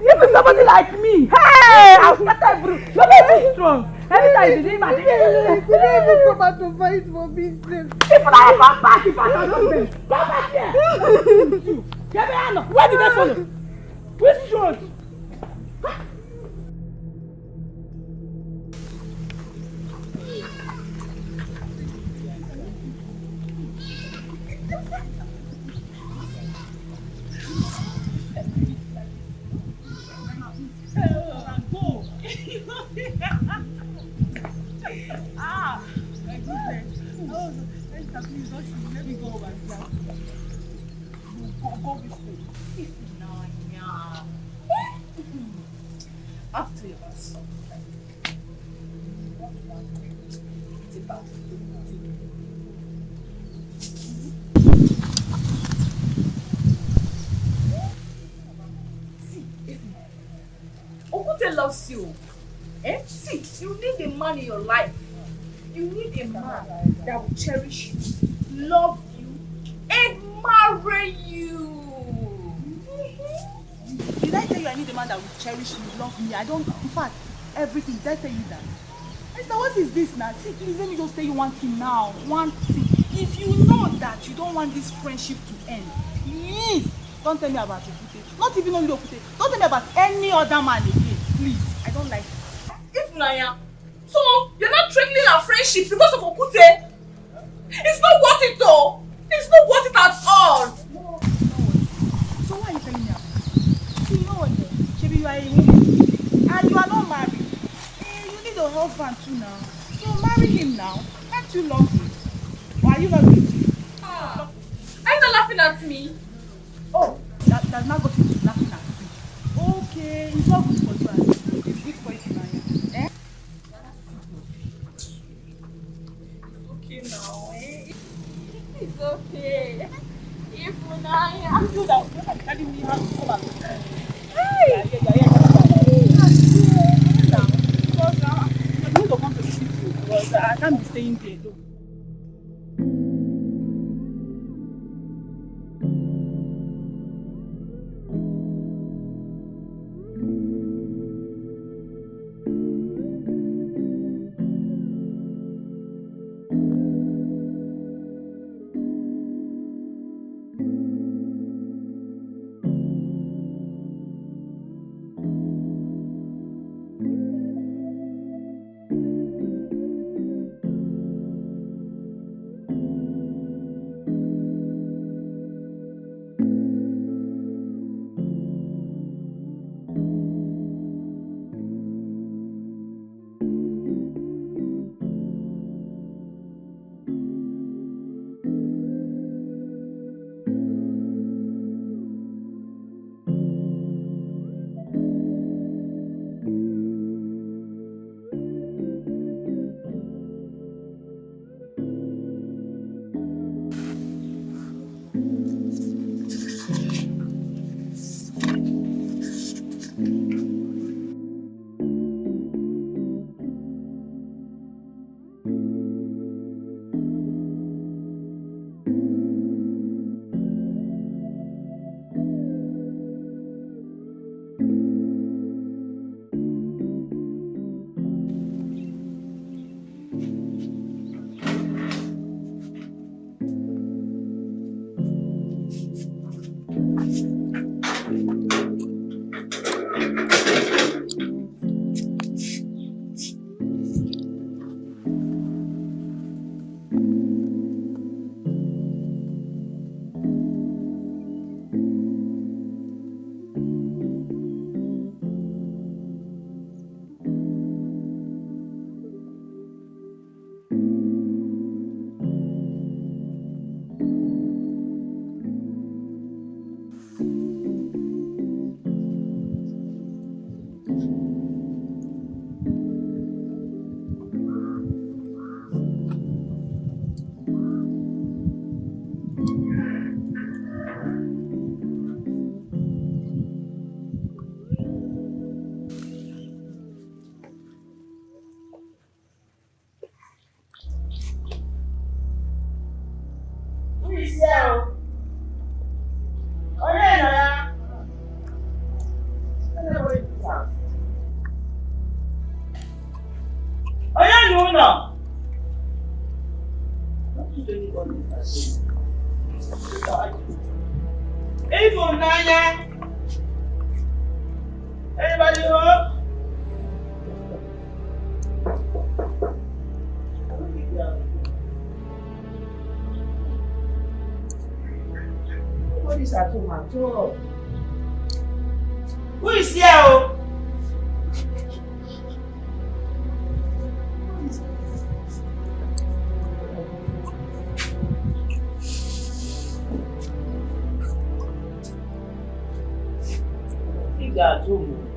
Speaker 9: This is somebody like me. Hey, I'll scatter everything. You're not even strong. Every time you did my thing, you never come out to fight for business. If I come back, if I don't come back here. Where did they follow? Which road? Please don't shoot. Let me go over here. Go this way. Ifunanya. I'll tell you about something. It's about see, Okute loves you. See, you need a man in your life. You need a man that will cherish you, love you, and marry you. Did I tell you I need a man that will cherish me, love me? I don't, in fact, everything. Did I tell you that? Esther, what is this now? See, please, let me just tell you one thing now. One thing. If you know that you don't want this friendship to end, please, don't tell me about Okute. Not even only Okute. Don't tell me about any other man again. Please, I don't like it. Ifunanya. So, you're not threatening our friendship because of Okute? It's not worth it though! It's not worth it at all! No. So why are you telling me about it? See, you know what? Maybe you are a woman and you are not married. You need a husband too now. So marry him now. Can't you love me? Or are you not beauty?
Speaker 11: Are you not laughing at me?
Speaker 9: Oh, that's not got into laughing at me. Okay, it's not good for you. It's good for Ifunanya. Eh?
Speaker 11: It's okay now, eh? It's okay. Ifunanya.
Speaker 9: You that you're telling me how to come and
Speaker 11: Hey!
Speaker 9: Because I'm going to come to the city because I can't be staying there alone.
Speaker 2: Ifunanya! Anybody home? Nobody's at home at all. Who is here? At home.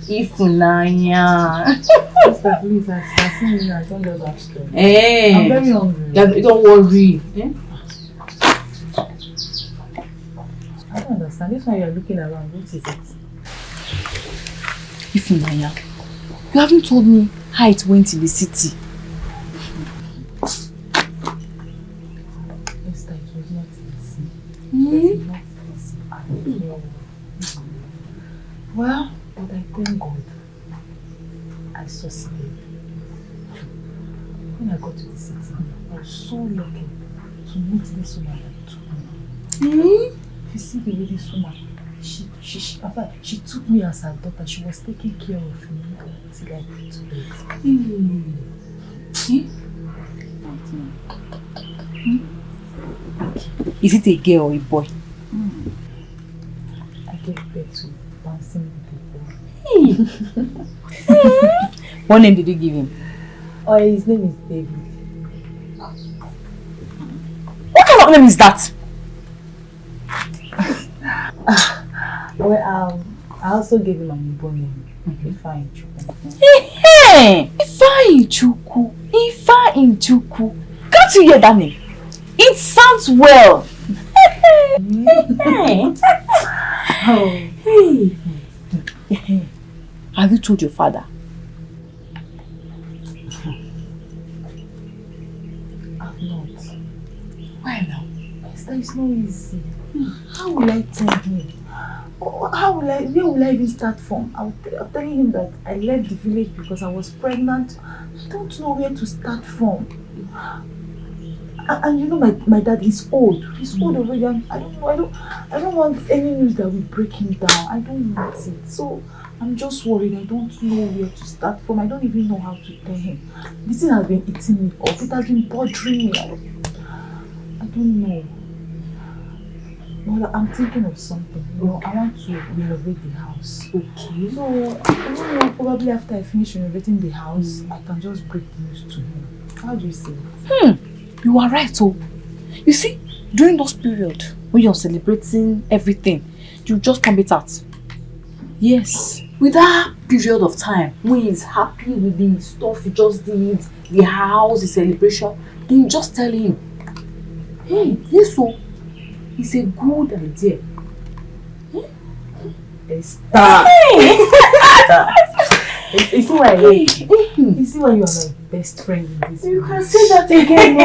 Speaker 12: Ifunanya.
Speaker 1: Sister, please, I see you. I don't get that straight.
Speaker 12: Hey.
Speaker 1: I'm very hungry.
Speaker 12: Don't worry. Eh?
Speaker 1: I don't understand. This one you're looking around. What is it?
Speaker 12: Ifunanya, you haven't told me how it went in the city.
Speaker 1: Esther, it was not easy.
Speaker 12: Mm.
Speaker 1: Not easy at all. Well, but I thank God I succeeded. When I got to the city, I was so lucky to meet this woman that took me.
Speaker 12: Mm.
Speaker 1: You see the way this woman, she took me as her daughter. She was taking care of me until I put to bed.
Speaker 12: Mm. Is it a girl or a boy?
Speaker 1: I gave birth to bouncing people.
Speaker 12: What name did you give him?
Speaker 1: Oh, his name is David.
Speaker 12: What kind of name is that?
Speaker 1: Well, I also gave him a newborn name. Ifeanyi.
Speaker 12: Ifeanyi. Can't you hear that name? It sounds well. Have you told your father?
Speaker 1: I've not.
Speaker 12: Why now?
Speaker 1: Esther, it's not easy. How will I tell him? Where will I even start from? I'm telling him that I left the village because I was pregnant. I don't know where to start from. And you know my dad is old. He's old already. And I don't know. I don't want any news that will break him down. I don't want it. So I'm just worried. I don't know where to start from. I don't even know how to tell him. This thing has been eating me up. It has been bothering me. I don't know. Well, I'm thinking of something. You know, I want to renovate the house. Okay. So, I don't know, probably after I finish renovating the house, I can just break the news to him. How do you say it?
Speaker 12: You are right, oh. You see, during those periods when you're celebrating everything, you just come it out. Yes. With that period of time when he's happy with the stuff he just did, the house, the celebration, then you just tell him, hey, this so it's a good idea.
Speaker 1: You see why you see why you are my best friend in this.
Speaker 12: You can say that again.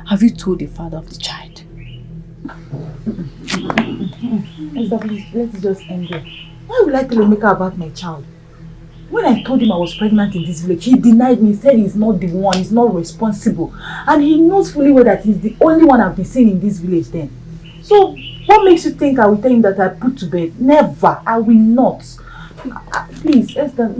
Speaker 12: Have you told the father of the child?
Speaker 1: Esther, please, let's just end it. Why would I tell Emeka about my child? When I told him I was pregnant in this village, he denied me, said he's not the one, he's not responsible. And he knows fully well that he's the only one I've been seeing in this village then. So, what makes you think I will tell him that I put to bed? Never, I will not. Please, Esther.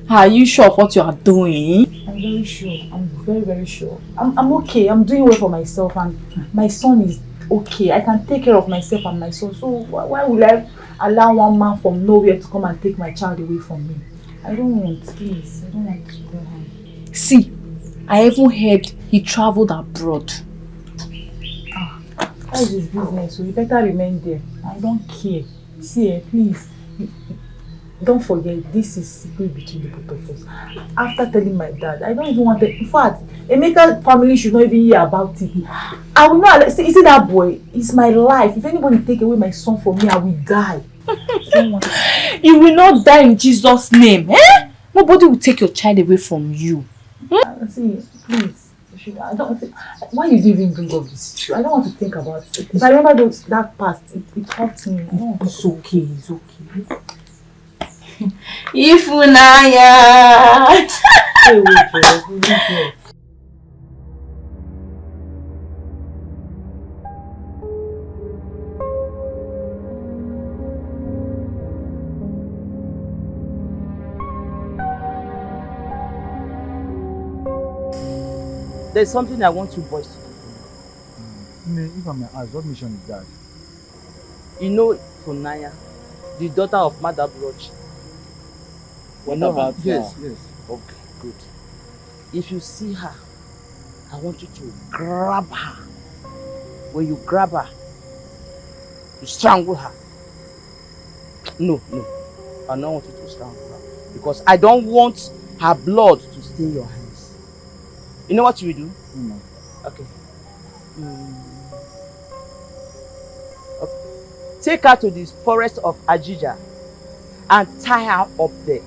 Speaker 12: Are you sure of what you are doing?
Speaker 1: I'm very sure. I'm very, very sure. I'm okay. I'm doing well for myself and my son is okay. I can take care of myself and my son. So why would I allow one man from nowhere to come and take my child away from me? I don't want, please. I don't want to go home.
Speaker 12: See, I even heard he traveled abroad.
Speaker 1: That is his business, so you better remain there. I don't care. See, please. Don't forget, this is secret between the both of us. After telling my dad, I don't even want to. In fact, Emeka's family should not even hear about it. I will not. See that boy? It's my life. If anybody take away my son from me, I will die.
Speaker 12: You will not die in Jesus' name. Eh? Nobody will take your child away from you.
Speaker 1: See, please. I don't think. Why did you even bring up this issue? I don't want to think about it. If I remember that past, it hurts me.
Speaker 12: It's okay. It's okay. Ifunanya.
Speaker 1: Hey, wait.
Speaker 2: There's something I want you boys to do.
Speaker 13: If I may ask, what mission is that?
Speaker 2: You know Ifunanya, the daughter of Mother Broch.
Speaker 13: What about her?
Speaker 2: Yes. Okay, good. If you see her, I want you to grab her. When you grab her, to strangle her. No. I don't want you to strangle her. Because I don't want her blood to stain your hands. You know what you will do? Okay. Okay. Take her to the forest of Ajija and tie her up there.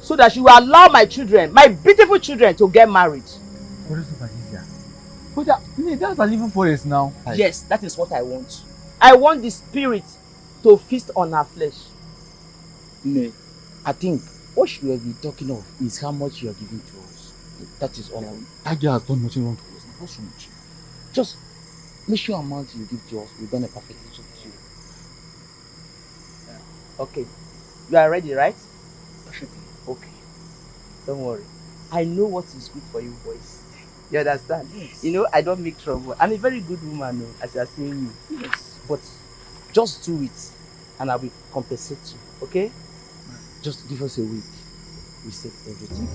Speaker 2: So that she will allow my children, my beautiful children, to get married.
Speaker 13: Forest of Ajija? But that's an evil forest now.
Speaker 2: Yes, that is what I want. I want the spirit to feast on her flesh.
Speaker 13: No, I think what she will be talking of is how much you are giving to us. That is all. That girl has done nothing wrong to us. Not so much. Just make sure amount you give to us, we've done a perfect job to you.
Speaker 2: Okay. You are ready, right?
Speaker 13: Perfectly.
Speaker 2: Okay. Don't worry. I know what is good for you boys. You understand?
Speaker 13: Yes.
Speaker 2: You know, I don't make trouble. I'm a very good woman, as you are seeing me.
Speaker 13: Yes.
Speaker 2: But just do it and I will compensate you. Okay?
Speaker 13: Just give us a week. We set everything.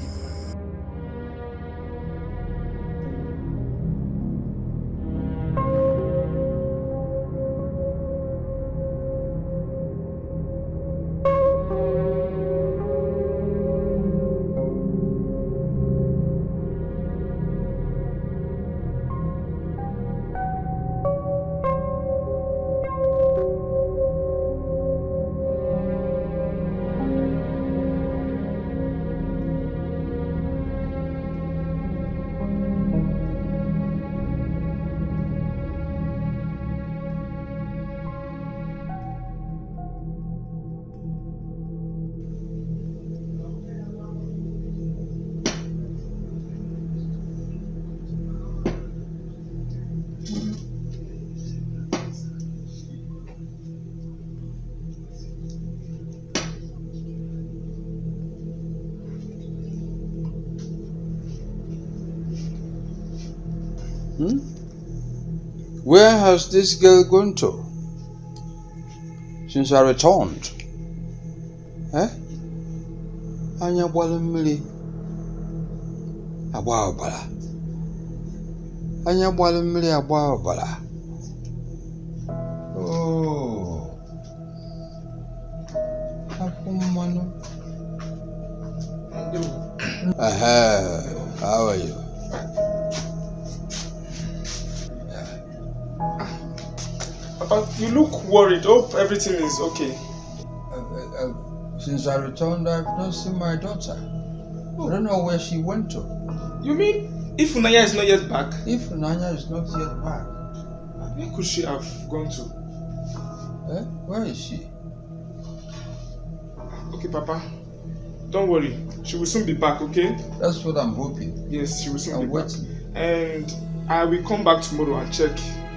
Speaker 8: Where has this girl gone to since I returned? Anya gbara mmiri agba ọbara. Anya gbara mmiri agba ọbara. Oh. Akwụ mmanụ. How are you?
Speaker 4: Papa, you look worried. Hope everything is okay.
Speaker 8: Since I returned, I've not seen my daughter. I don't know where she went to.
Speaker 4: You mean Ifunanya is not yet back?
Speaker 8: Ifunanya is not yet back.
Speaker 4: Where could she have gone to?
Speaker 8: Where is she?
Speaker 4: Okay, Papa. Don't worry. She will soon be back, okay?
Speaker 8: That's what I'm hoping.
Speaker 4: Yes, she will soon be
Speaker 8: waiting.
Speaker 4: back. And I will come back tomorrow and check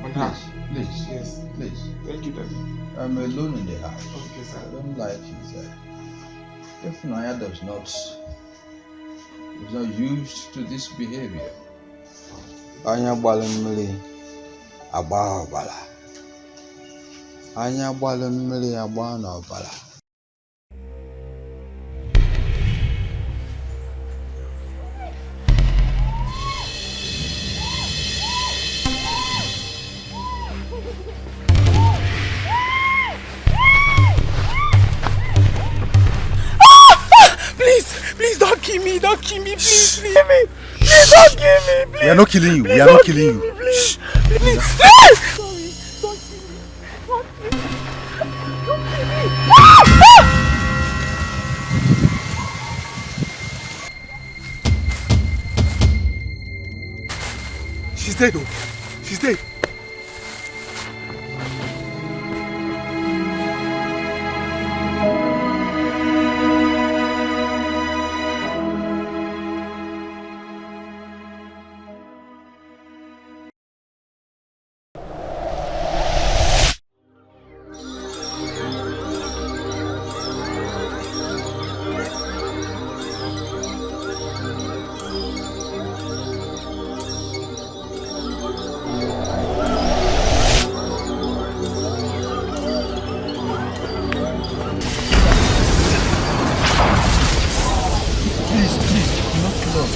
Speaker 4: on her.
Speaker 8: Please.
Speaker 4: Yes.
Speaker 8: Please.
Speaker 4: Thank you, Daddy.
Speaker 8: I'm alone in the house.
Speaker 4: Okay, sir.
Speaker 8: I don't like it. If Naya is not used to this behavior. Anya gbara mmiri agba ọbara. Anya gbara mmiri agba n'ọbara.
Speaker 4: Please don't kill me, please. Please don't kill me, please.
Speaker 13: We are not killing you. We are not killing you.
Speaker 4: Please.
Speaker 13: Sorry,
Speaker 4: don't kill me. Don't kill me.
Speaker 13: She's dead, though. She's dead.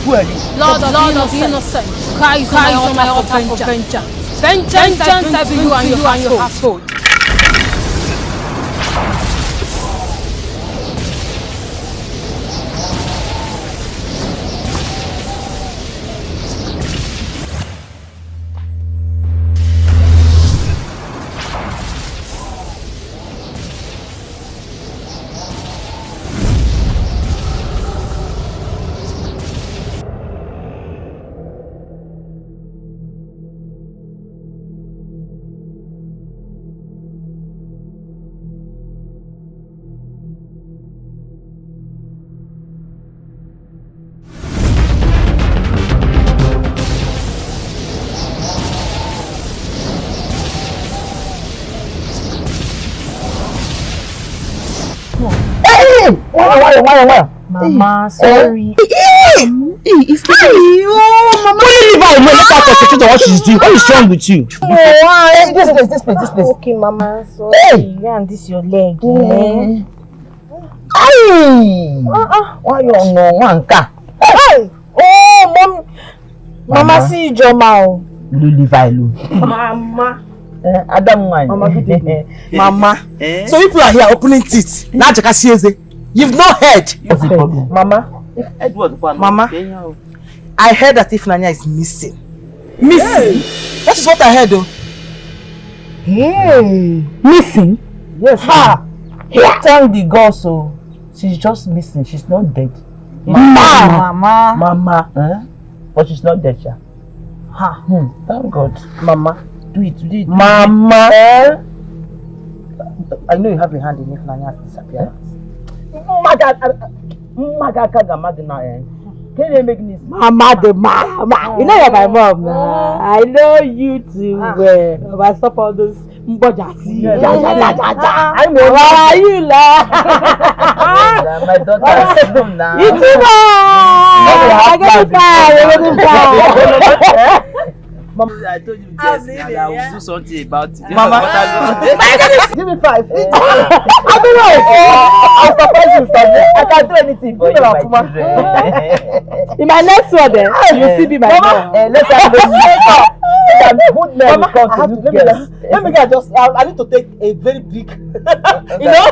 Speaker 10: Who are you? Lord of the innocent, cries on my altar for vengeance. Vengeance I bring you and your household.
Speaker 13: Why?
Speaker 10: Mama, sorry.
Speaker 13: It's Mama. Don't leave her alone. Let her concentrate on what she's doing. What is wrong with you? This place.
Speaker 10: Okay, Mama, sorry.
Speaker 13: Hey.
Speaker 10: Yeah, and this your leg.
Speaker 13: Hey. Why you no one car?
Speaker 10: Hey. Oh, Mama, see Joma.
Speaker 13: Leave her alone.
Speaker 10: Mama.
Speaker 13: Adam one.
Speaker 3: Mama, good evening. Mama. So people are here opening teeth. Now you've no head.
Speaker 13: What's the problem?
Speaker 3: Mama. Mama. I heard that Ifeanyi is missing. Missing? That is what I heard though.
Speaker 13: Hey.
Speaker 10: Missing?
Speaker 13: Yes. Ha! Thank the God, so she's just missing. She's not dead. Mama. But she's not dead, yeah.
Speaker 3: Ha.
Speaker 13: Thank God.
Speaker 3: Mama.
Speaker 13: Do it.
Speaker 3: Mama.
Speaker 13: I know you have a hand in Ifeanyi's disappearance. Can you make this?
Speaker 10: Mama. You know you're my mom now. I know you too well. I stop all those mbojasi.
Speaker 13: I
Speaker 10: know. Why are you laughing?
Speaker 13: My daughter is home now.
Speaker 10: You too much.
Speaker 2: Mama, I told you yes, and I will do something about it.
Speaker 3: Mama,
Speaker 13: give me 5. I don't know. I'll surprise you, son. I can't do anything for you, my children.
Speaker 10: In my next one, then you see me, my mom.
Speaker 13: Let's have a good men come to you girls.
Speaker 3: Let me get just. I need to take a very big. You know.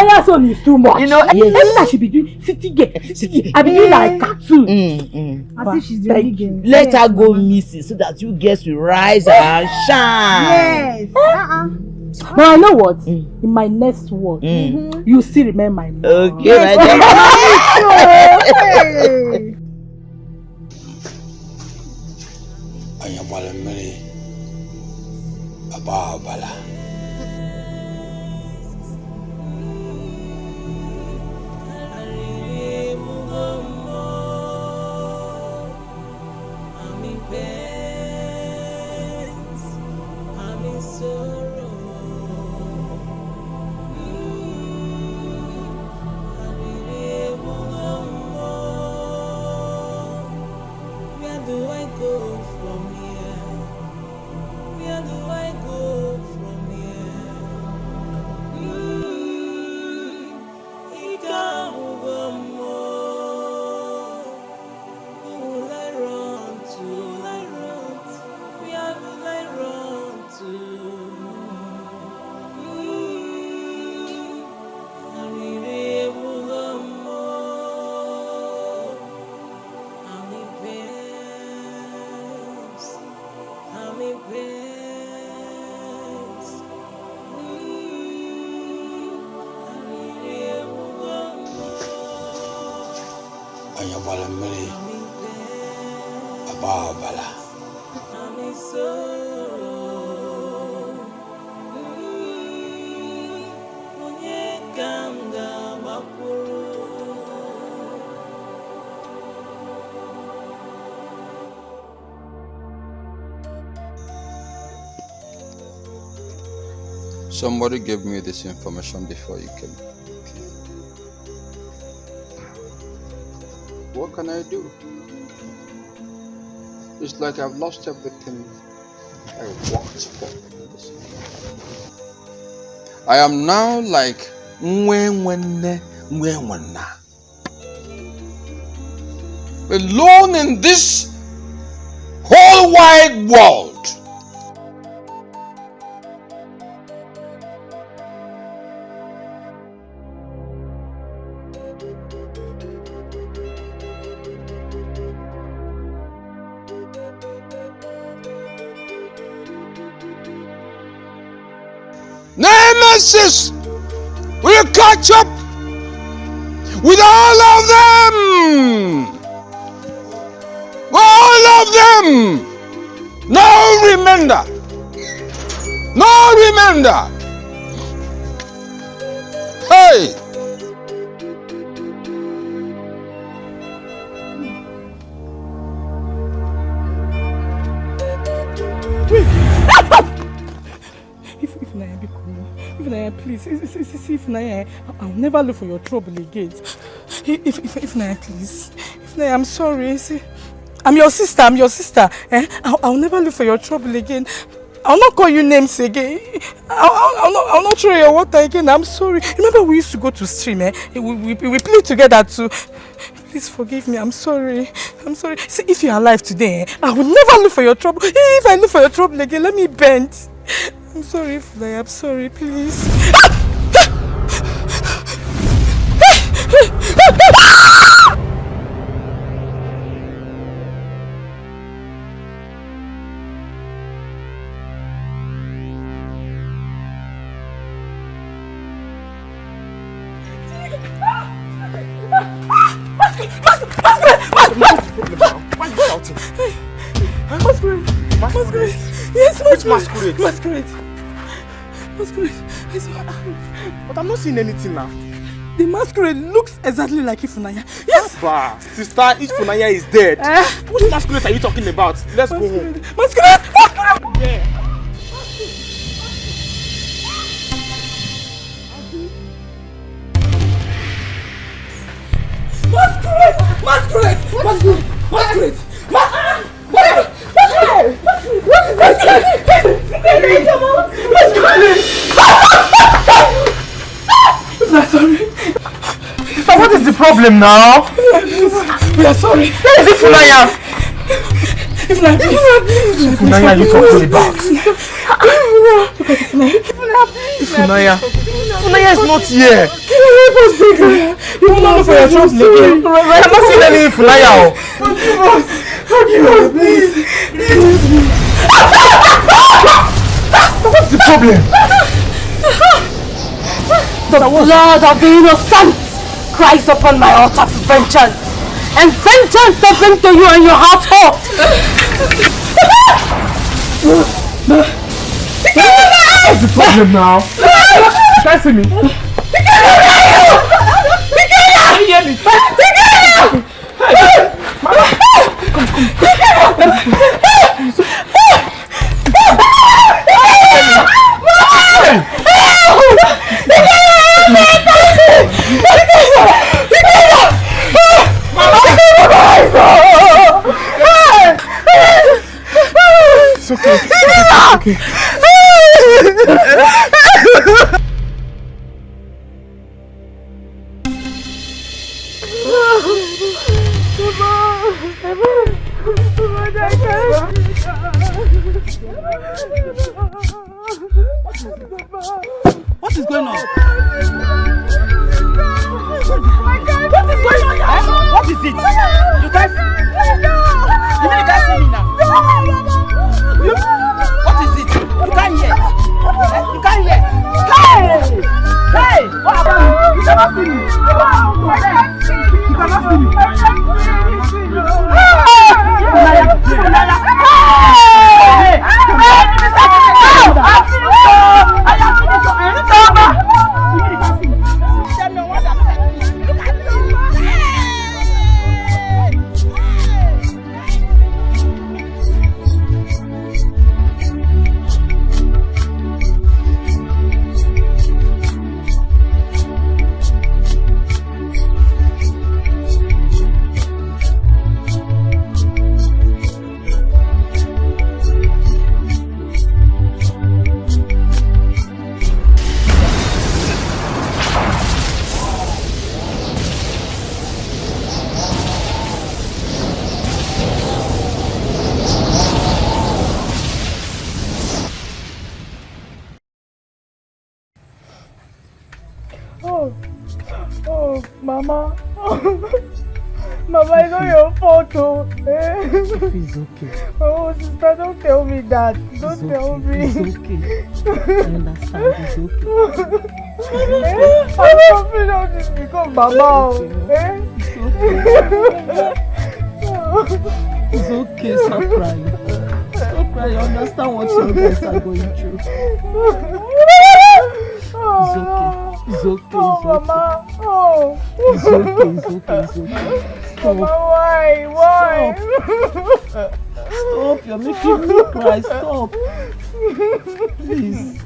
Speaker 10: That one is too much.
Speaker 13: You know.
Speaker 10: Everything I should be doing, city. I be doing like cartoon.
Speaker 11: As if she's the only girl.
Speaker 2: Let her go missing so that you girls will rise and shine.
Speaker 11: Yes.
Speaker 10: But I know what? In my next word, you still remember my mom.
Speaker 2: Okay, my dear.
Speaker 8: Ayamala Mary Ababala. Ayamala Mary Ababala. Somebody gave me this information before you came. What can I do? It's like I've lost everything I worked for. I am now like alone in this whole wide world. Nemesis will catch up with all of them. All of them. No remainder. No remainder. Hey.
Speaker 10: Ifeanyi, Ifeanyi, please. Ifeanyi, I'll never look for your trouble again. Ifeanyi, please. Ifeanyi, I'm sorry. I'm your sister. I'll never look for your trouble again. I'll not call you names again. I'll not throw your water again. I'm sorry. Remember we used to go to stream, We played together too. Please forgive me. I'm sorry. See, if you're alive today, I will never look for your trouble. If I look for your trouble again, let me bend. I'm sorry, Ifeanyi. I'm sorry, please.
Speaker 4: Why are you shouting?
Speaker 10: Masquerade. Yes,
Speaker 4: Which masquerade?
Speaker 10: Masquerade.
Speaker 4: But I'm not seeing anything now.
Speaker 10: The masquerade looks exactly like Ifunanya. Yes!
Speaker 4: Bah, sister, Ifunanya is dead. Which masquerade are you talking about? Let's go home.
Speaker 10: Masquerade!
Speaker 4: Yeah.
Speaker 10: Masquerade!
Speaker 4: So what is the problem now?
Speaker 10: We are sorry.
Speaker 4: Where is Ifunanya? Ifunanya, you talking about? Ifunanya is not here.
Speaker 10: You will not look for your trouble again.
Speaker 4: I'm not seeing any Ifunanya.
Speaker 10: Forgive us, please.
Speaker 4: What's the problem?
Speaker 14: The blood of the innocent cries upon my altar for vengeance. And vengeance suffering to you and your household.
Speaker 4: What's the problem now? You can't see me. Can you hear me? It's okay.
Speaker 2: What is going on? What is it? You guys? You mean you can't see me now? What is it? You can't hear. You can't hear. Hey! What happened? You cannot see me. You cannot see me.
Speaker 10: Oh, Mama. Mama, it's not your fault, oh.
Speaker 2: It's okay.
Speaker 10: Oh, sister, don't tell me that. Don't tell me.
Speaker 2: It's okay. I understand. It's okay.
Speaker 10: I'm suffering how this become Mama.
Speaker 2: It's okay. Stop crying. Stop crying. I understand what you guys are going through. It's okay. It's okay.
Speaker 10: Oh, Mama. Oh.
Speaker 2: It's okay. Stop.
Speaker 10: Mama, why?
Speaker 2: Stop. Stop, you're making me cry. Stop. Please.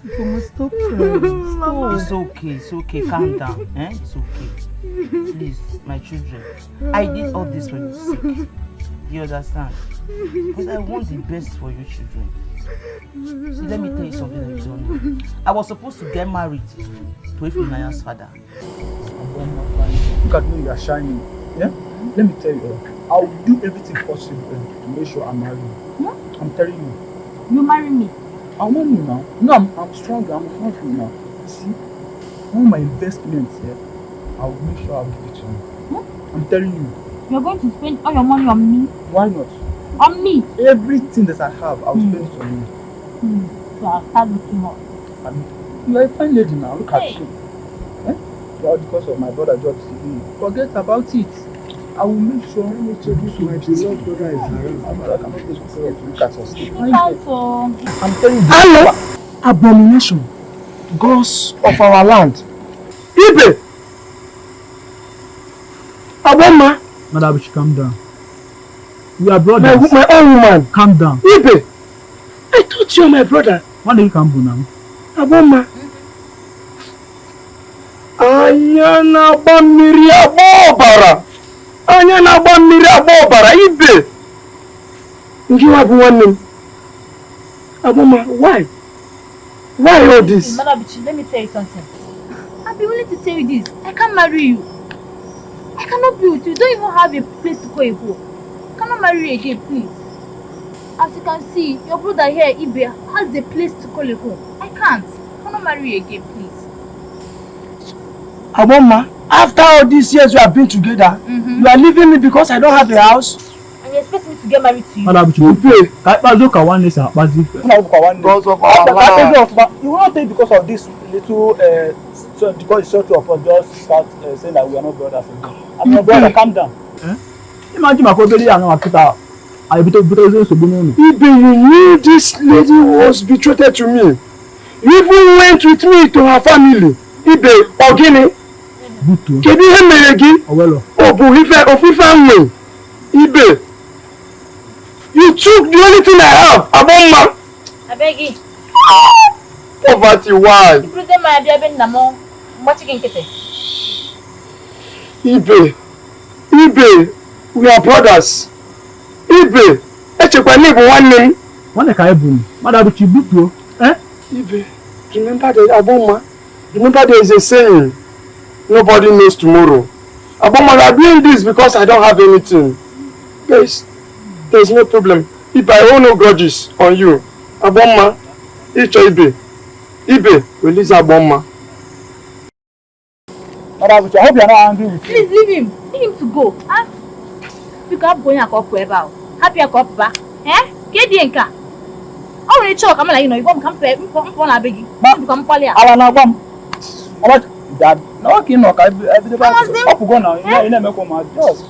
Speaker 2: You must stop crying. Stop. It's okay. Calm down. It's okay. Please, my children. I did all this for your sake. You understand? Because I want the best for you children. See, let me tell you something that you don't know. I was supposed to get married to Ifunanya's father.
Speaker 13: Look at me, you are shining. Yeah? Let me tell you, I will do everything possible to make sure I marry you. I'm telling you.
Speaker 12: You marry me?
Speaker 13: I want you now. No, I'm strong. I'm confident now. See, all my investments here, I will make sure I will give it to you. I'm telling you.
Speaker 12: You're going to spend all your money on me?
Speaker 13: Why not?
Speaker 12: On me?
Speaker 13: Everything that I have, I will spend it on you.
Speaker 12: So I'll start looking up.
Speaker 13: You are a fine lady now. Look at you. All because of my brother George. Forget about it. I will make sure my beloved brother is around. Look at us. I'm telling you. Hello? Abomination. Gods of our land. Ibe! Aboma! Madam, calm down. We are brothers. My own woman. Calm down. Ibe! I thought you were my brother. Why do you come now? Aboma. Anya na-agba mmiri agba ọbara. Anya na-agba mmiri agba ọbara. Ibe! Ngiwa bụ nwanne m. Aboma, why? Why all this?
Speaker 12: Madam, let me tell you something. I'll be willing to tell you this. I can't marry you. I cannot be with you. You don't even have a place to call a home. I cannot marry you again, please. As you can see, your brother here, Ibe, has a place to call a home. I can't. I cannot marry you again, please.
Speaker 13: Aboma, after all these years we have been together, you are leaving me because I don't have a house?
Speaker 12: And you expect me to get married to you?
Speaker 13: Madam, you pay. Look at one day, sir. Because of our life. You will not take because of this little, because it's two of us just start saying that we are not brothers. I'm your brother, calm down. Imagine my family and my kita. Ibe, you knew this lady was betrothed to me. You even went with me to her family. Ibe, Ogini. Kedu ihe mere gị? Ọ bụ Ifeanyi. Ibe, you took the only thing I have, Aboma.
Speaker 12: I beg you.
Speaker 13: Poverty, why?
Speaker 12: You present my baby Namo. What you can get?
Speaker 13: Ibe, we are brothers. Ibe, echekwa ni bụ nwanne m. Nwanne ka ebu m. Madam Chibuto, Ibe, remember the Aboma. Remember there is a saying, nobody knows tomorrow. Aboma, we are doing this because I don't have anything. Guys, there is no problem. If I owe no grudges on you, Aboma, Ibe, release Aboma. Madam, I hope you are not angry with me.
Speaker 12: Please leave him. Leave him to go. Pick up going up wherever. Happy up back. Get the anchor. Oh, really choke. I'm like, you won't come play. I'm begging. Become poly.
Speaker 13: I want to Dad, no, okay, no, I go now. You never come out. Just,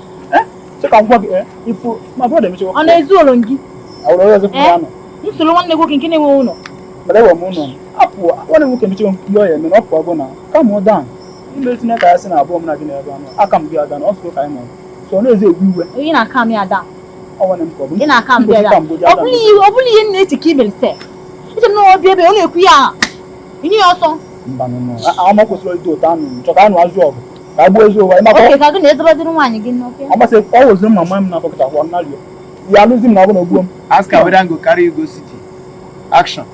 Speaker 13: check out what, if my brother,
Speaker 12: on a zoolongi.
Speaker 13: I will always have
Speaker 12: you still want to go in Kenya.
Speaker 13: But I won't know. Up, one can be your and up for now. Come on down. You listen to us in our bomb. I come here, then also come on. So, no, we will.
Speaker 12: You're not coming here.
Speaker 13: I want them to
Speaker 12: you're not coming there. Hopefully, you need to keep himself. You don't know, baby, only a queer. You need also.
Speaker 13: I'm not going to do that. Chocan was your. I was over. Okay,
Speaker 12: I don't know one again. Okay.
Speaker 13: I must say, always my mom now because I want to. We are losing now. Going to go.
Speaker 5: Ask her whether I go carry you go city. Action.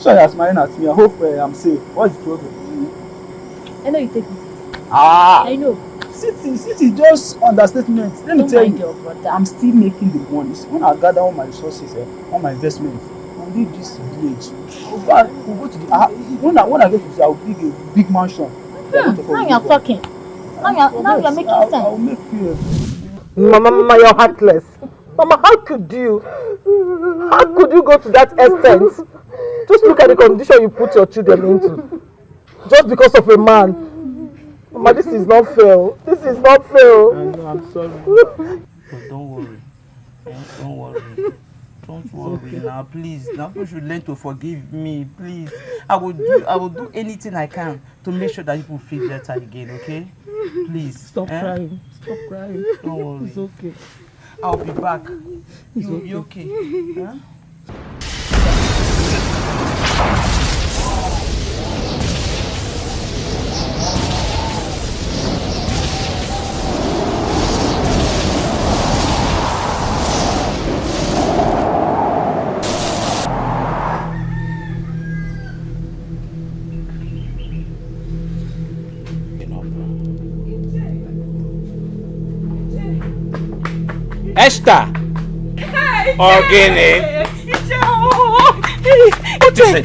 Speaker 13: So you're smiling at me. I hope I'm safe. What is the problem?
Speaker 12: I know you take it.
Speaker 13: I know. City, just understatement. Let me tell you, I'm still making the money. When I gather all my resources, all my investments, we'll leave this village. We'll go to the. When I get to the, I'll build a big mansion.
Speaker 12: Now you're talking. Now you're making sense.
Speaker 13: I'll make you.
Speaker 3: Mama, you're heartless. Mama, how could you? How could you go to that extent? Just look at the condition you put your children into. Just because of a man. Mama, this is not fair. This is not fair.
Speaker 2: I know, I'm sorry. But don't worry. Don't worry. Don't worry now, please. Now you should learn to forgive me, please. I will do anything I can to make sure that people feel better again, okay? Please.
Speaker 13: Stop crying. Stop crying.
Speaker 2: Don't worry.
Speaker 13: It's okay.
Speaker 2: I'll be back.
Speaker 13: It's
Speaker 2: You okay? Huh?
Speaker 15: Esther! Ogini!
Speaker 10: What is it?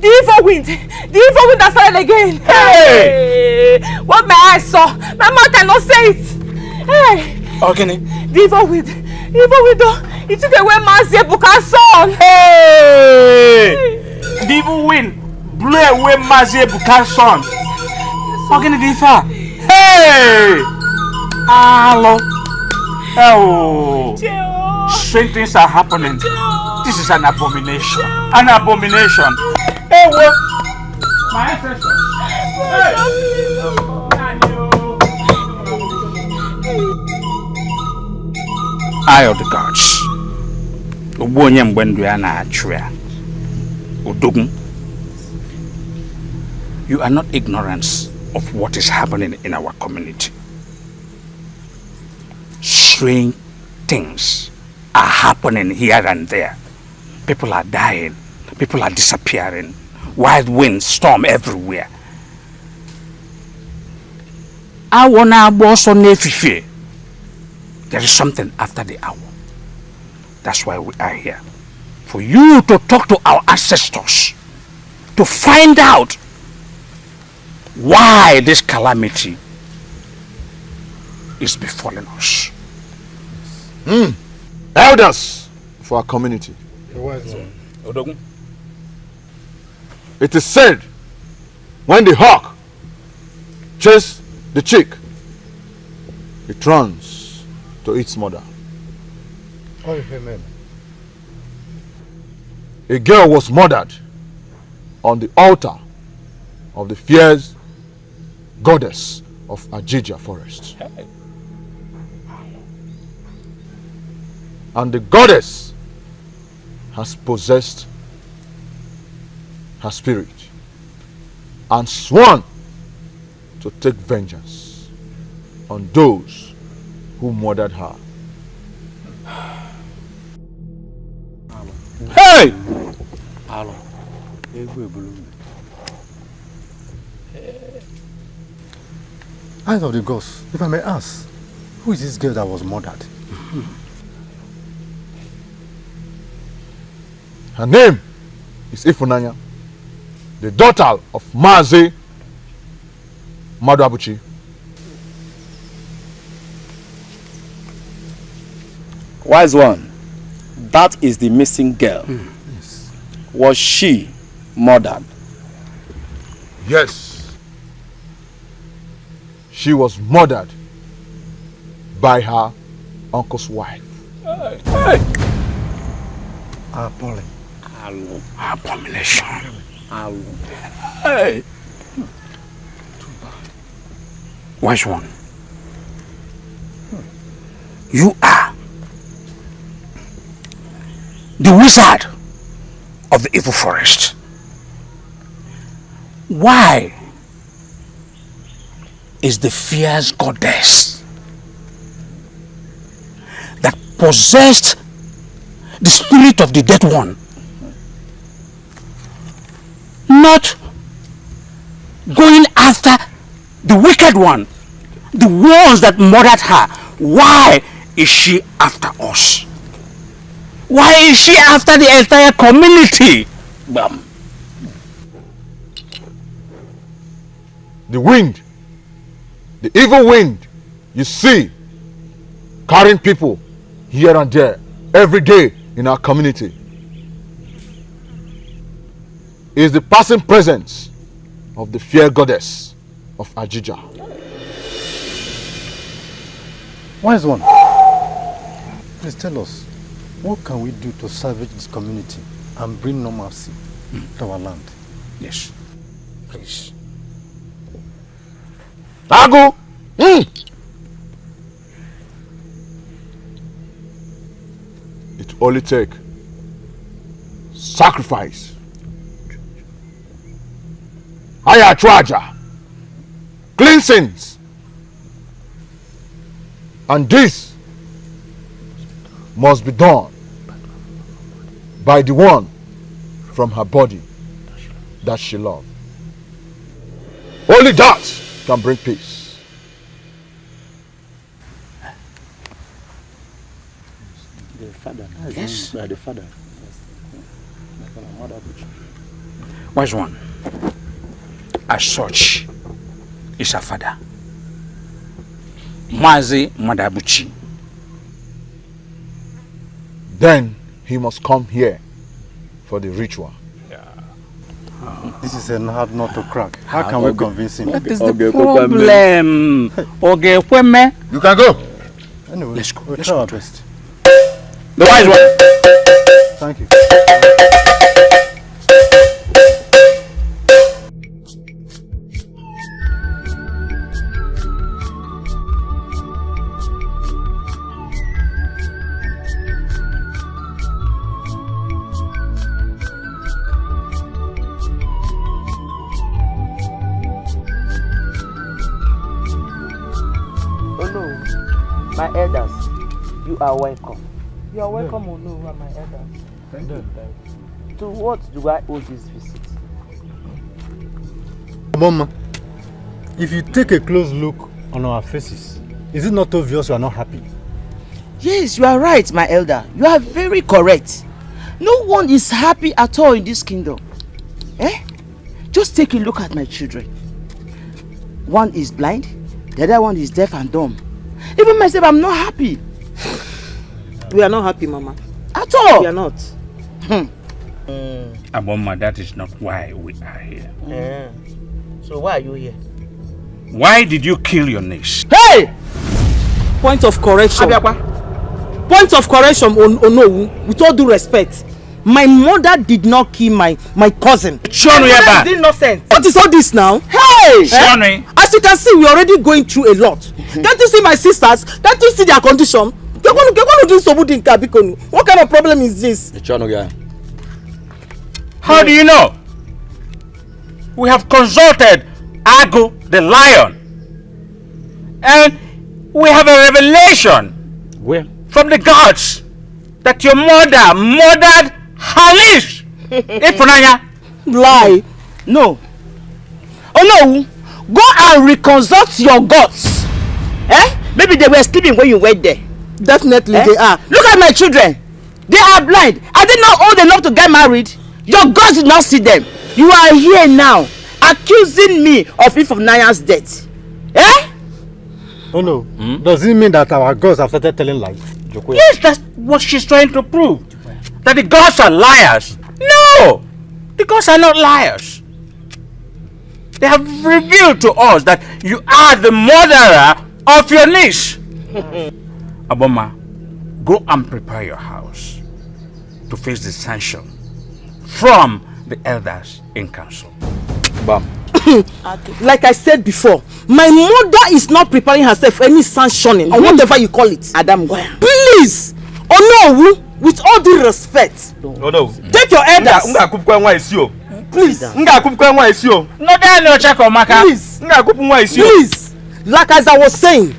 Speaker 10: The evil wind! The evil wind has started again! Hey! What my eyes saw! My mouth cannot say it! Hey!
Speaker 15: Ogini!
Speaker 10: The evil wind! The evil wind! It took away Mazi Ebuka's son!
Speaker 15: Hey! The evil wind blew away Mazi Ebuka's son! Ogini Difa! Hey! Hello! Oh! Strange things are happening. This is an abomination. An abomination. Hey, what? My ancestors. Eye of the gods. Ubonye mbwendu na achua. Udogun. You are not ignorant of what is happening in our community. Strange things are happening here and there. People are dying. People are disappearing. Wild winds storm everywhere. I wanna boss on There is something after the hour. That's why we are here. For you to talk to our ancestors. To find out why this calamity is befalling us.
Speaker 16: Elders for our community. It is said when the hawk chases the chick, it runs to its mother.
Speaker 17: Oh, amen.
Speaker 16: A girl was murdered on the altar of the fierce goddess of Ajija forest. And the goddess has possessed her spirit and sworn to take vengeance on those who murdered her.
Speaker 15: Hey!
Speaker 17: Eyes of the gods, if I may ask, who is this girl that was murdered?
Speaker 16: Her name is Ifunanya, the daughter of Mazi Maduabuchi.
Speaker 18: Wise one, that is the missing girl.
Speaker 17: Yes.
Speaker 18: Was she murdered?
Speaker 16: Yes. She was murdered by her uncle's wife.
Speaker 15: Hey!
Speaker 17: Appalling.
Speaker 15: Abomination. Hey! Wise one, you are the wizard of the evil forest. Why is the fierce goddess that possessed the spirit of the dead one not going after the wicked one, the ones that murdered her? Why is she after us? Why is she after the entire community?
Speaker 16: The wind, the evil wind you see carrying people here and there every day in our community is the passing presence of the fair goddess of Ajija.
Speaker 17: Wise one, please tell us, what can we do to salvage this community and bring normalcy to our land?
Speaker 15: Yes. please.
Speaker 16: Agu! It only takes sacrifice. Ayatraja. Cleansings. And this must be done by the one from her body that she loves. Only that can bring peace.
Speaker 13: The father.
Speaker 15: Yes.
Speaker 13: The father.
Speaker 15: Wise one, as such, is her father. Mazi Madabuchi.
Speaker 16: Then he must come here for the ritual.
Speaker 17: This is a hard nut to crack. How can we convince him?
Speaker 15: That is the problem. Okay,
Speaker 16: you can go.
Speaker 17: Anyway,
Speaker 15: let's go.
Speaker 17: We'll
Speaker 15: Let's
Speaker 17: try
Speaker 15: go.
Speaker 17: our best.
Speaker 15: The wise one.
Speaker 17: Thank you.
Speaker 2: My elders, you are welcome.
Speaker 9: You are welcome, Ono, my elders.
Speaker 17: Thank you.
Speaker 2: To what do I owe this visit?
Speaker 17: Mama, if you take a close look on our faces, is it not obvious we are not happy?
Speaker 2: Yes, you are right, my elder. You are very correct. No one is happy at all in this kingdom. Just take a look at my children. One is blind, the other one is deaf and dumb. Even myself, I'm not happy.
Speaker 9: We are not happy, Mama.
Speaker 2: At all.
Speaker 9: We are not.
Speaker 15: Aboma, that is not why we are here.
Speaker 9: So why are you here?
Speaker 15: Why did you kill your niece?
Speaker 9: Hey! Point of correction. Point of correction, Ono, with all due respect. My mother did not kill my cousin. My mother is innocent. What is all this now? Hey! As you can see, we're already going through a lot. Can't you see my sisters? Can't you see their condition? What kind of problem is this?
Speaker 15: How do you know? We have consulted Agu the lion. And we have a revelation from the gods that your mother murdered her niece. Ifunanya.
Speaker 2: Lie. No. Oh no. Go and reconsult your gods. Maybe they were sleeping when you went there.
Speaker 9: Definitely they are.
Speaker 2: Look at my children. They are blind. Are they not old enough to get married? Your gods did not see them. You are here now accusing me of Ifunanya's death.
Speaker 17: Oh no. Does it mean that our gods have started telling lies?
Speaker 15: Yes, that's what she's trying to prove. That the gods are liars. No! The gods are not liars. They have revealed to us that you are the murderer of your niece. Aboma, go and prepare your house to face the sanction from the elders in council.
Speaker 9: Bam. Like I said before, my mother is not preparing herself for any sanctioning or whatever you call it.
Speaker 2: Adam Goya.
Speaker 9: Please, Ono, with all due respect, take your elders. Please. Please, like as I was saying,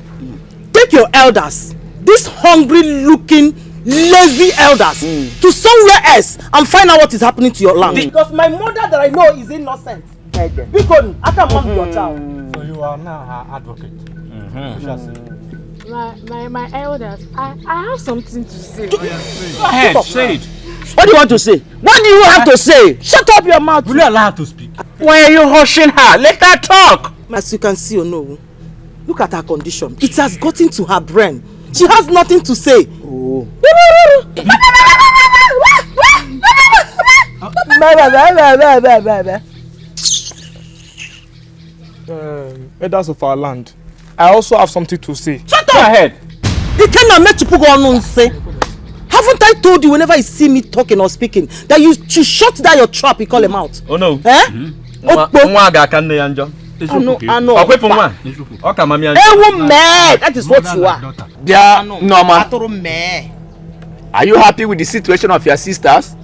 Speaker 9: take your elders, these hungry looking lazy elders, to somewhere else and find out what is happening to your land. Because my mother that I know is innocent. Because I can't mom your child.
Speaker 17: So you are now her advocate.
Speaker 12: My elders, I have something to say.
Speaker 15: Go ahead, say it.
Speaker 2: What do you want to say? What do you have to say? Shut up your mouth.
Speaker 17: Will you allow her to speak?
Speaker 15: Why are you hushing her? Let her talk.
Speaker 9: As you can see, Ono, look at her condition. It has gotten to her brain. She has nothing to say. Oh.
Speaker 4: Elders of our land, I also have something to say.
Speaker 9: Shut up! Go ahead. You cannot make people go on and say. Haven't I told you whenever you see me talking or speaking that you should shut down your trap, you call him out?
Speaker 4: Oh no.
Speaker 19: Nwa ga-aka nne ya njọ. Ọkwepụ nwa. Ọ ka mami anya.
Speaker 2: Ewu mee, that is what you are.
Speaker 18: Dear Norma,
Speaker 2: Atụrụ mee.
Speaker 18: are you happy with the situation of your sisters?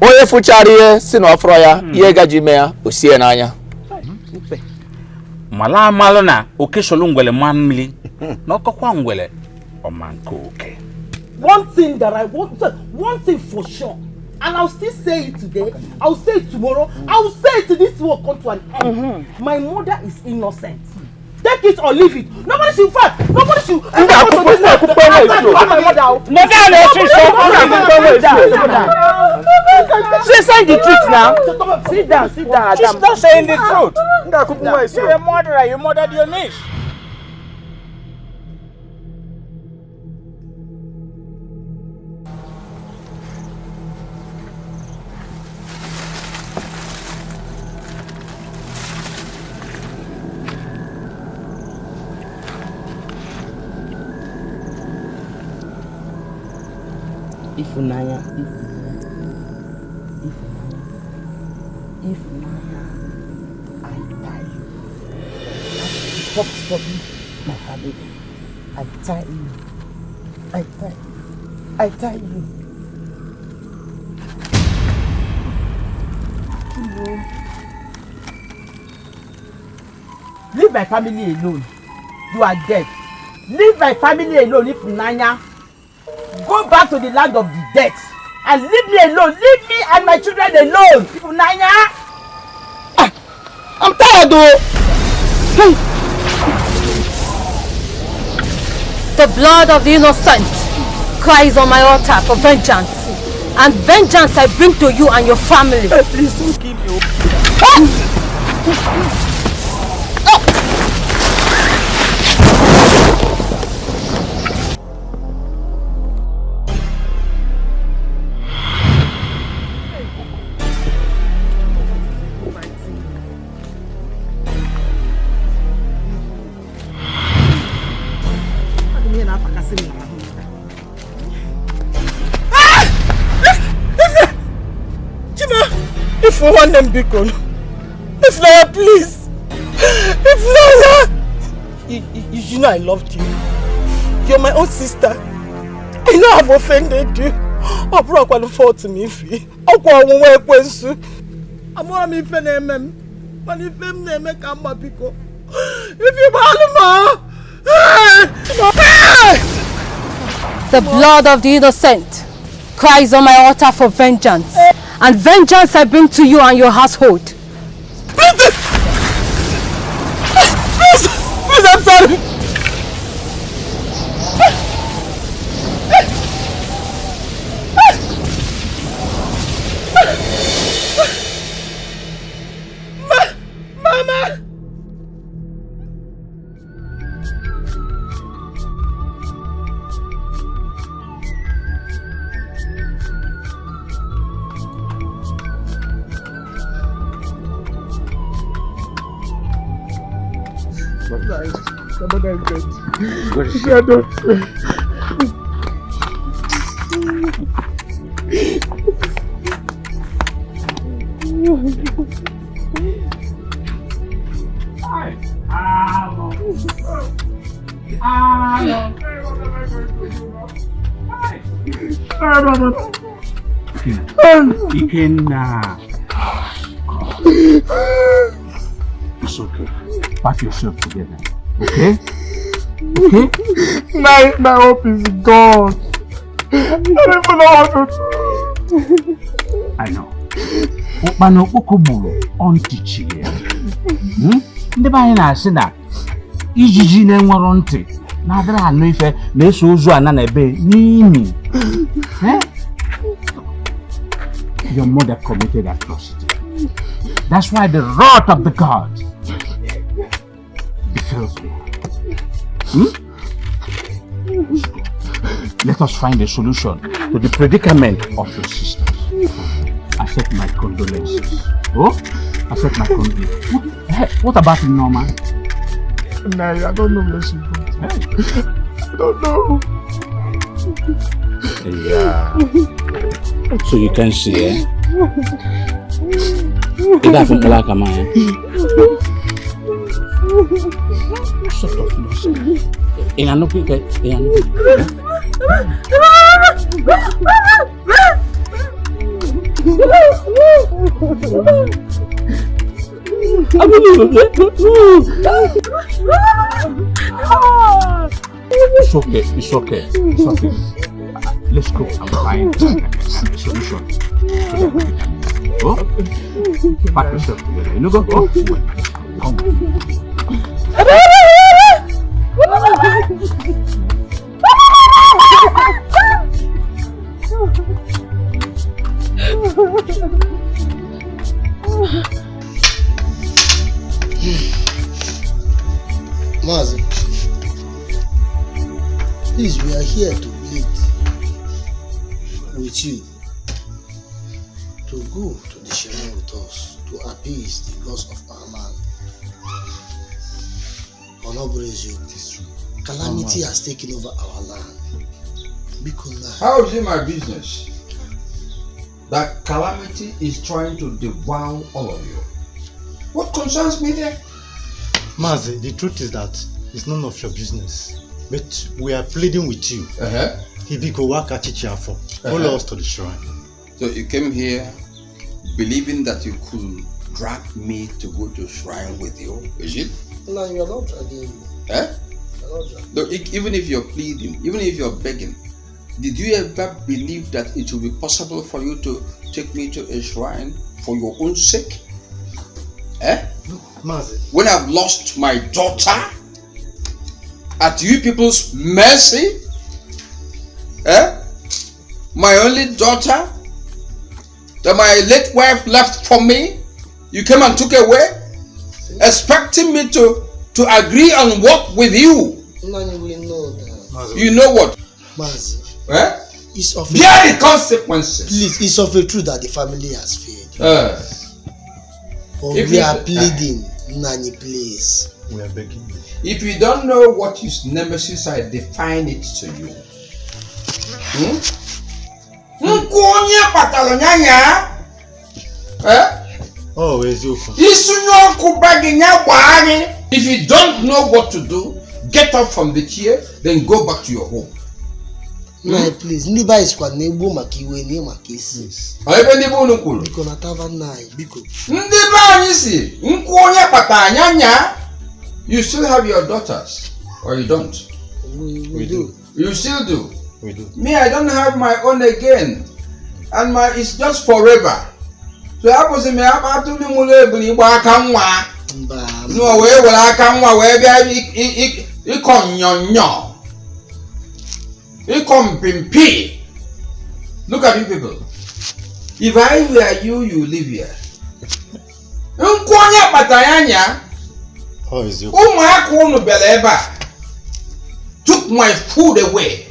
Speaker 18: Onye fụchara ihe si na ọfọrọ ya, ihe gaji ime ya, o sie n'anya.
Speaker 15: Mala amalụ na okesholu ngwele mmiri na ọkọkwa ngwele ọma nke oke.
Speaker 3: One thing that I want, one thing for sure, and I'll still say it today, I'll say it tomorrow, I'll say it till this will come to an end. My mother is innocent. Take it or leave it. Nobody should fight. Nobody should.
Speaker 2: She's saying the truth now. Sit down, sit down.
Speaker 15: She's not saying the truth. You're a murderer. You murdered your niece.
Speaker 2: Ifunanya, I tell you. Stop stopping my family. I tell you. I tell you. Leave my family alone. You are dead. Leave my family alone, Ifunanya. Go back to the land of the dead and leave me alone. Leave me and my children alone. Ifunanya. I'm tired though.
Speaker 14: The blood of the innocent cries on my altar for vengeance. And vengeance I bring to you and your family.
Speaker 2: Please don't kill me.
Speaker 3: If you want them beacon, Ifeanyi, please. Ifeanyi, you know I loved you. You're my own sister. I know I've offended you. Oh, bro, I fault to me. I'm going to work with you. I'm going to be Ifeanyi. But if I'm not come back, if you want
Speaker 14: The blood of the innocent cries on my altar for vengeance. And vengeance I bring to you and your household.
Speaker 3: Please, I'm sorry. Mama.
Speaker 15: It's okay. Pack yourself together. Okay? Okay?
Speaker 4: My hope is gone. I don't even know what to do.
Speaker 15: I know. Okpano okoburu ontichi ya. Ndị be anyị na-asị na ijiji na-enwero ntị na-adịrị anụ ife na-eso ozu ana na ebe n'imi. Your mother committed atrocity. That's why the wrath of the gods befalls me. Let us find a solution to the predicament of your sisters. Accept my condolences. Oh? Accept my condolences. What about Norma?
Speaker 4: Nah, I don't know where she goes. I don't know.
Speaker 15: Yeah. So you can see, Ida from Kalaka, man. Shut up, nonsense. In a no quick, It's okay. Let's go. I'm fine. A solution. Go. Pack yourself together. You know, go. Come.
Speaker 20: Mazi, please, we are here to plead with you to go to the shrine with us to appease the gods of our land. Calamity has taken over our land.
Speaker 7: How is it my business that calamity is trying to devour all of you? What concerns me there?
Speaker 17: Mazi, the truth is that it's none of your business. But we are pleading with you. Follow us to the shrine.
Speaker 8: So you came here believing that you could drag me to go to shrine with you, is it?
Speaker 20: No, you are not dragging me.
Speaker 8: Eh? No, even if you're pleading, even if you're begging, did you ever believe that it will be possible for you to take me to a shrine for your own sake? Eh?
Speaker 17: No, Mazi.
Speaker 8: When I've lost my daughter at you people's mercy? Eh? My only daughter that my late wife left for me, you came and took away, expecting me to agree and work with you.
Speaker 20: No, we know that.
Speaker 8: You know what?
Speaker 20: Mazi.
Speaker 8: Eh?
Speaker 20: It's of
Speaker 8: Bear the consequences.
Speaker 20: Please, it's of a truth that the family has failed. But we are pleading, Nani, please.
Speaker 17: We are begging you.
Speaker 7: If you don't know what is nemesis, I define it to you.
Speaker 17: Oh, where's your phone?
Speaker 7: If you don't know what to do, get up from the chair, then go back to your home.
Speaker 20: No, please. Niba is kwa nebo makiwe ni makisi.
Speaker 7: Aibe nebo nukulu.
Speaker 20: Biko na tava nai, biko.
Speaker 7: Ndiba anyisi, nkuonya patanyanya. You still have your daughters, or you don't?
Speaker 20: We do.
Speaker 7: You still do?
Speaker 17: We do.
Speaker 7: Me, I don't have my own again. And it's just forever. So I was in my apartment, no, where will I come? Where you come, you come, pimpi. Look at you people. If I were you, you live here.
Speaker 17: How is your
Speaker 7: took my food away.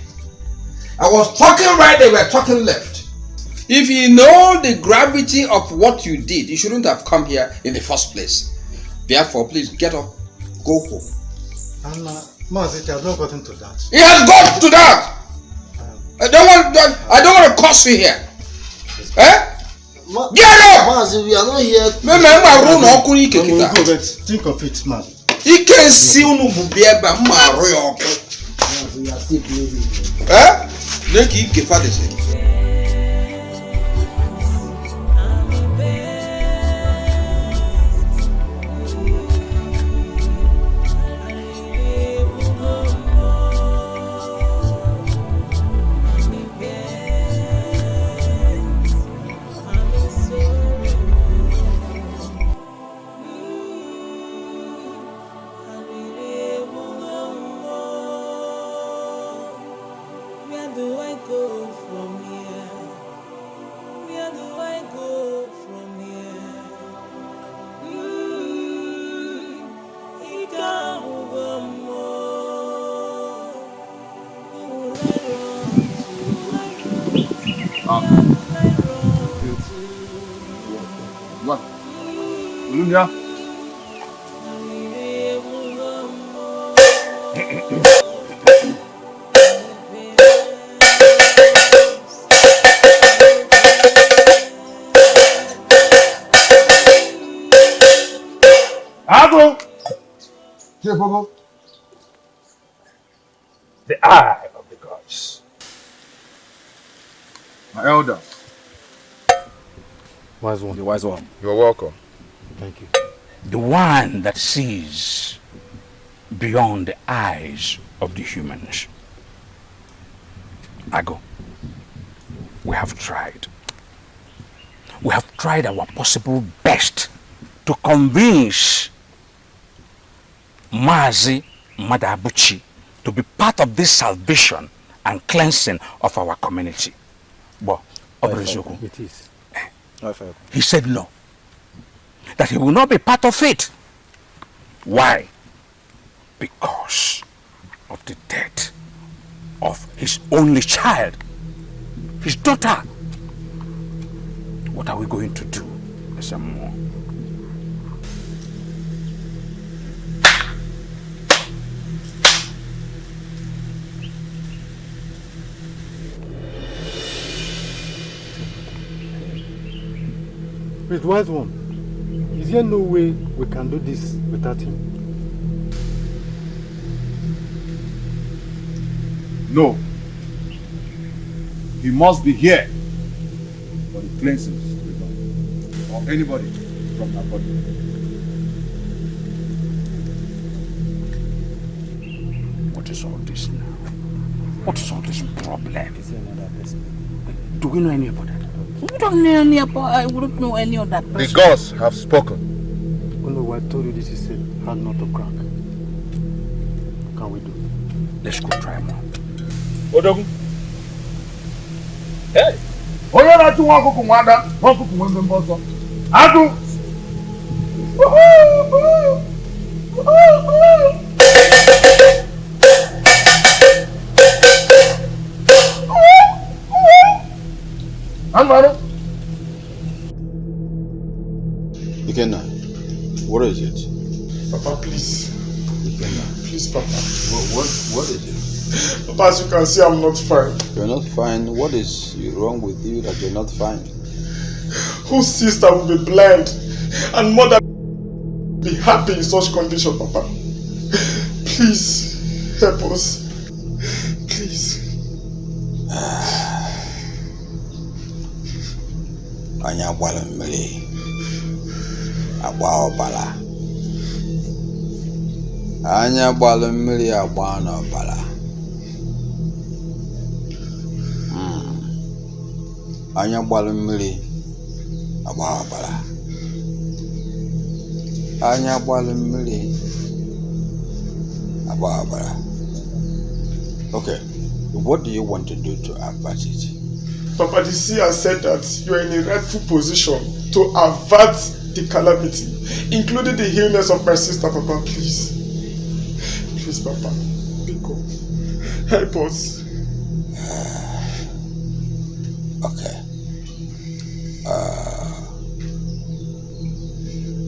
Speaker 7: I was talking right, they were talking left. If you know the gravity of what you did, you shouldn't have come here in the first place. Therefore, please get up, go home.
Speaker 17: And Mazi, it has not gotten to that.
Speaker 7: It has got to that. I don't want to curse you here. Eh? Get up!
Speaker 20: Mazi, we are not here.
Speaker 17: Think of it, Mazi.
Speaker 7: You can see unu bubieba maroyo.
Speaker 20: We are still pleading.
Speaker 7: Eh? Look, you can find this.
Speaker 16: Ujunwa. Agu! Here, Bogo.
Speaker 15: The eye of the gods.
Speaker 16: My elder.
Speaker 17: Wise one.
Speaker 16: The wise one. You're welcome.
Speaker 17: Thank you.
Speaker 15: The one that sees beyond the eyes of the humans. Agu, we have tried. We have tried our possible best to convince Mazi Madabuchi to be part of this salvation and cleansing of our community. But
Speaker 17: it is.
Speaker 15: He said no, that he will not be part of it. Why? Because of the death of his only child, his daughter. What are we going to do, Esamu?
Speaker 17: Wait, wise one. Is there no way we can do this without him?
Speaker 16: No. He must be here for the cleansing to be done. Or anybody from our body.
Speaker 15: What is all this now? What is all this problem? Do we know any about that? We don't know any about. I wouldn't know any of that person.
Speaker 16: The gods have spoken.
Speaker 17: Oh no, I told you this is a hard nut to crack. What can we do?
Speaker 15: Let's go try more.
Speaker 16: Odogun. Hey! Onye na-achụ nwa ọkụkụ nwada, nwa ọkụkụ nwe mbembe ọsọ. Agụ!
Speaker 8: Anwar. Ikenna, what is it?
Speaker 4: Papa, please.
Speaker 8: Ikenna.
Speaker 4: Please, Papa.
Speaker 8: What is it?
Speaker 4: Papa, as you can see, I'm not fine.
Speaker 8: You're not fine? What is wrong with you that you're not fine?
Speaker 4: Whose sister will be blind and mother be happy in such condition, Papa? Please, help us. Please.
Speaker 8: Anya gbara mmiri agba ọbara. Anya gbara mmiri agba n'ọbara. Anya gbara mmiri agba ọbara. Anya gbara mmiri agba ọbara. Okay, what do you want to do to avert it?
Speaker 4: Papa, the seer said that you are in a rightful position to avert the calamity, including the illness of my sister, Papa, please. Please, Papa, Biko, help us.
Speaker 8: Okay.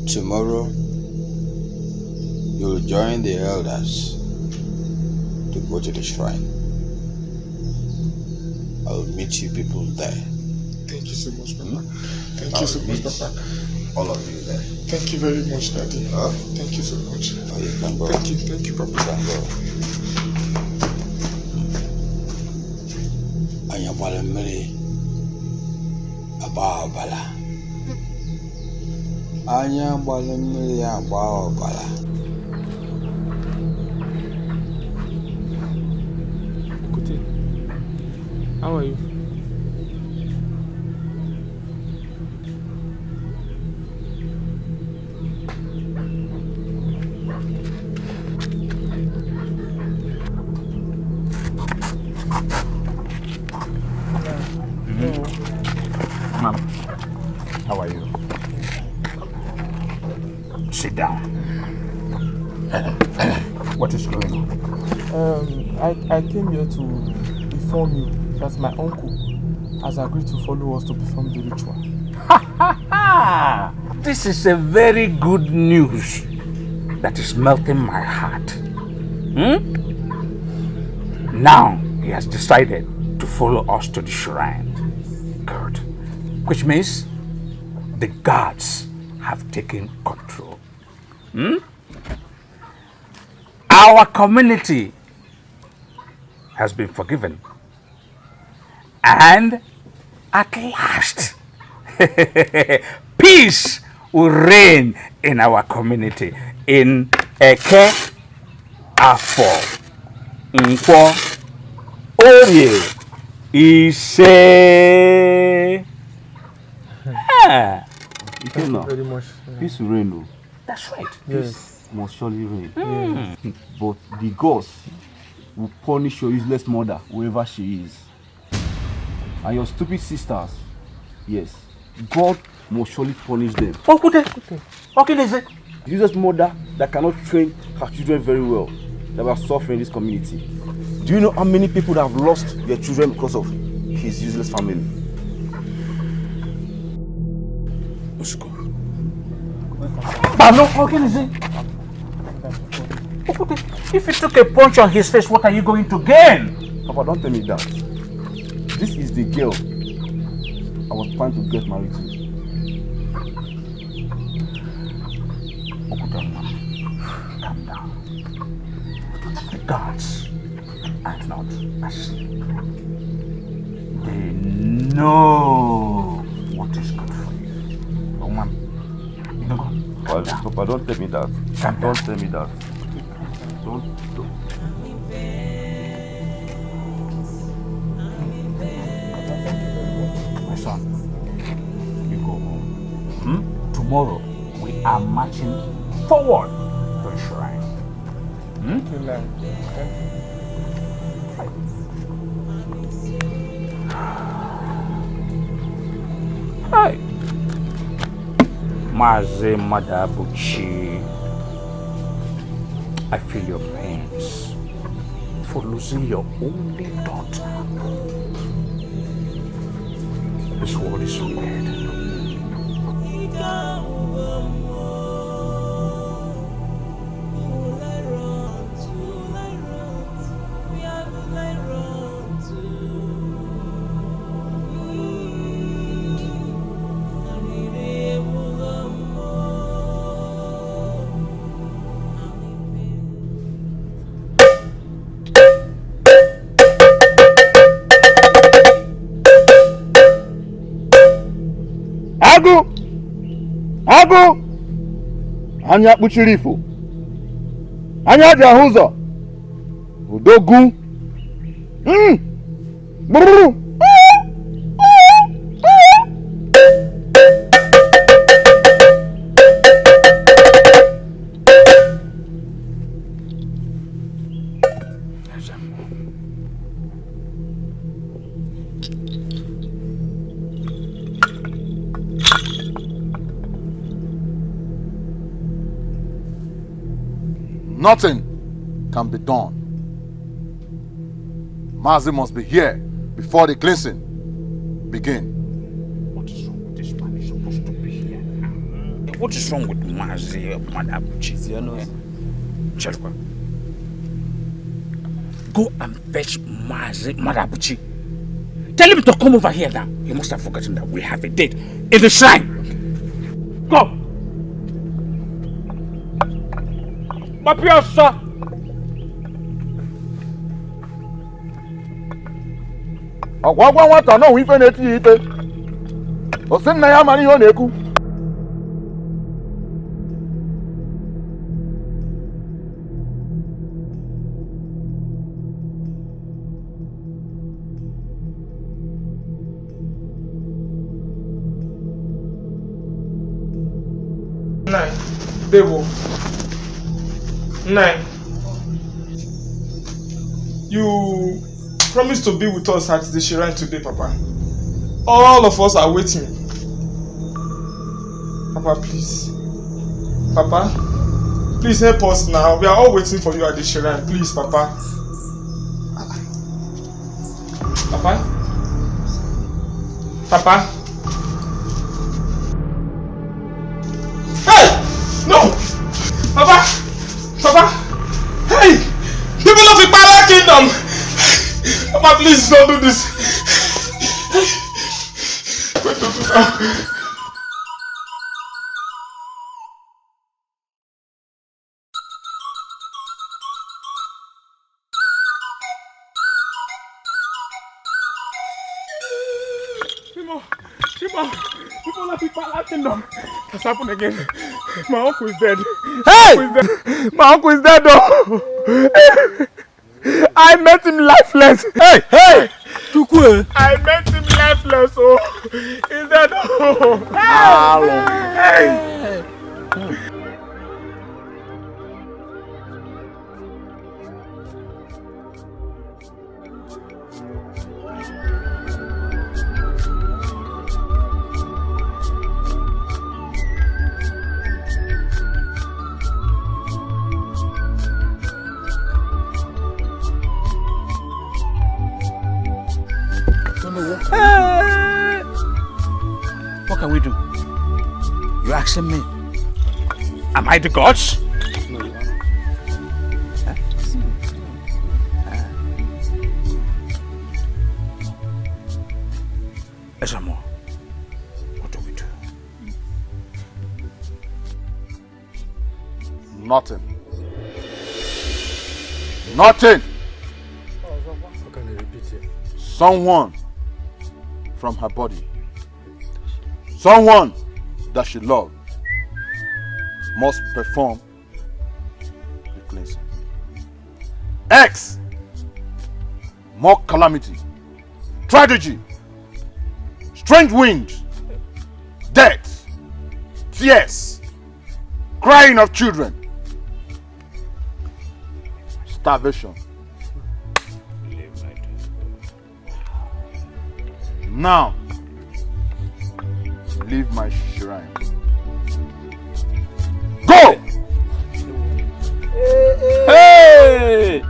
Speaker 8: Tomorrow, you'll join the elders to go to the shrine. I'll meet you people there.
Speaker 4: Thank you so much, Papa. Thank you so much, Papa.
Speaker 8: All of you there.
Speaker 4: Thank you very much, Daddy. Thank you so much.
Speaker 8: Oh, you can go.
Speaker 4: Thank you, Papa.
Speaker 8: You can go. Anya gbara mmiri agba ọbara. Anya gbara mmiri agba ọbara.
Speaker 4: How are you?
Speaker 15: Ma'am, how are you? Sit down. What is going on?
Speaker 4: I came here to inform you that my uncle has agreed to follow us to perform the ritual.
Speaker 15: This is a very good news that is melting my heart. Now he has decided to follow us to the shrine. Good. Which means the gods have taken control. Our community has been forgiven. And at last, peace will reign in our community. In Eke, Afo, Nkwo, Orie, Ise.
Speaker 4: Thank you very much.
Speaker 6: Peace will reign, though.
Speaker 15: That's right.
Speaker 6: Peace must surely reign.
Speaker 15: Mm.
Speaker 6: But the gods will punish your useless mother wherever she is. And your stupid sisters, yes, God must surely punish them.
Speaker 15: Okay, is it?
Speaker 6: Useless mother that cannot train her children very well, that are suffering in this community. Do you know how many people that have lost their children because of his useless family?
Speaker 15: If you took a punch on his face, what are you going to gain?
Speaker 6: Papa, don't tell me that. This is the girl I was planning to get married to.
Speaker 15: Calm down. The gods are not asleep. They know what is good for you. Oh, man. You know,
Speaker 6: Papa, don't tell me that. Don't tell me that. Don't.
Speaker 15: My son, you go home. Tomorrow, we are marching forward to the shrine. Hi. Maze Madabuchi, I feel your pains for losing your only daughter. This world is weird.
Speaker 16: Agu! Anya kpuchiri ifo. Anya ji ahụ ụzọ. Odogwu. Brrr. Nothing can be done. Mazi must be here before the cleansing begin.
Speaker 15: What is wrong with this man? He's supposed to be here. What is wrong with Mazi, Madabuchi? Chelwa. Go and fetch Mazi, Madabuchi. Tell him to come over here now. He must have forgotten that we have a date in the shrine. Go! Mapiosa!
Speaker 16: Agwagwa nwata no ife na-eti ite. O sị nna ya mara ihe ọ na-ekwu.
Speaker 4: Nine, Debo. 9. You promised to be with us at the shrine today, Papa. All of us are waiting. Papa, please. Papa, please help us now. We are all waiting for you at the shrine. Please, Papa. Papa? Papa? Hey! No! Papa! Papa! Hey! People of Ipara Kingdom! Papa, please don't do this. Wait, don't do that. People are laughing now. What's happened again? My uncle is dead.
Speaker 15: Hey!
Speaker 4: My uncle is dead though. I met him lifeless.
Speaker 15: Hey!
Speaker 4: I met him lifeless. Oh, is that oh? Hey!
Speaker 15: What can we do? You asking me? Am I the gods?
Speaker 4: No, you
Speaker 15: Esamo, what do we do?
Speaker 16: Nothing. Nothing.
Speaker 17: How can I repeat it?
Speaker 16: Someone from her body, someone that she loved, must perform the cleansing. X, more calamity, tragedy, strange winds, death, tears, crying of children, starvation. Now, leave my shrine. Go!
Speaker 15: Hey!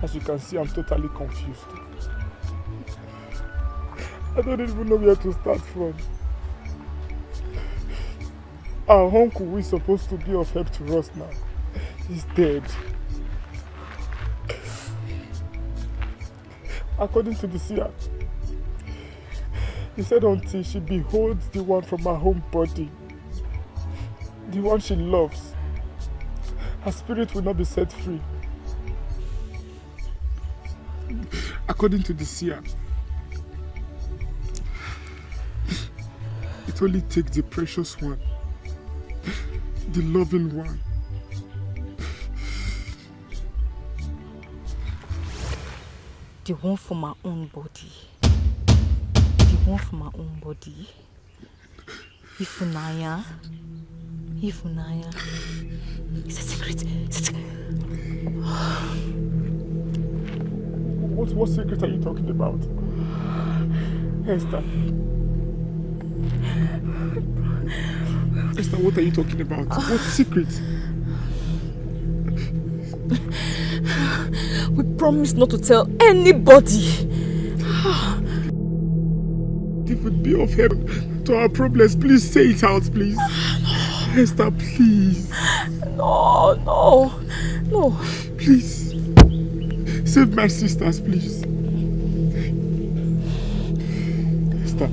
Speaker 4: As you can see, I'm totally confused. I don't even know where to start from. Our uncle, who is supposed to be of help to us now, is dead. According to the seer, he said until she beholds the one from her home body, the one she loves, her spirit will not be set free. According to the seer, it only takes the precious one, the loving one.
Speaker 11: The one from my own body. The one from my own body. Ifunanya. Ifunanya. It's a secret. It's a secret.
Speaker 4: What secret are you talking about? Esther. Esther, what are you talking about? What secret?
Speaker 11: We promise not to tell anybody.
Speaker 4: If it be of help to our problems, please say it out, please. Esther, please.
Speaker 11: No.
Speaker 4: Please. Save my sisters, please. Esther,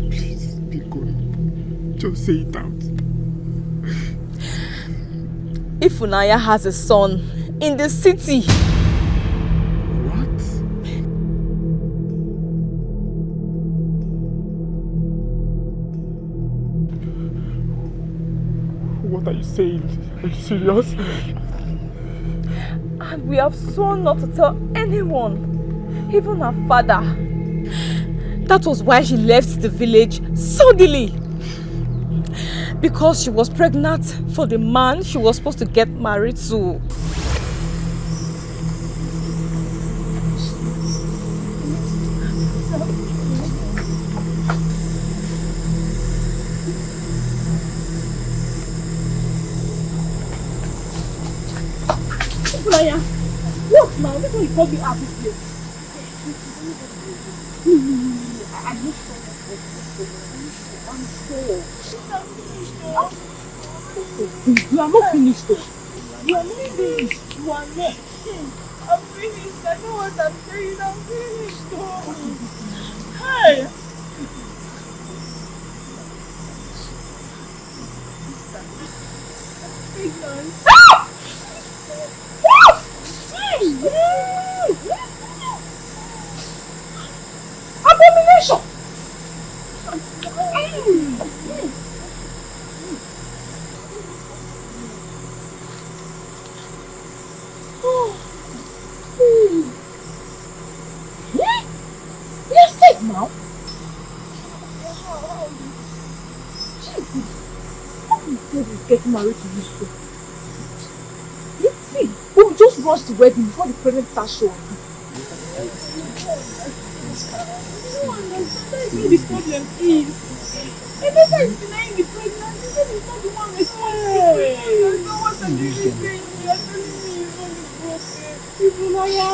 Speaker 4: please, be good. Just say it out.
Speaker 11: Ifunanya has a son in the city.
Speaker 4: What are you saying? Are you serious?
Speaker 11: And we have sworn not to tell anyone, even her father. That was why she left the village suddenly. Because she was pregnant for the man she was supposed to get married to.
Speaker 10: What now? This one you call me out this place. I'm not sure. You are not finished though. You are not finished. You are not.
Speaker 1: I'm finished. I know what I'm saying. I'm finished though. Hey!
Speaker 10: pregnant.
Speaker 12: Abomination! You're sick now. How you say he's getting married to you so? You see, we'll just rush the wedding before the pregnancy starts showing.
Speaker 10: No, that's not the problem is. Emeka is denying the pregnancy. He said he's not the one responsible. I know what I'm really saying. You are telling me he's not the problem. Ifunanya.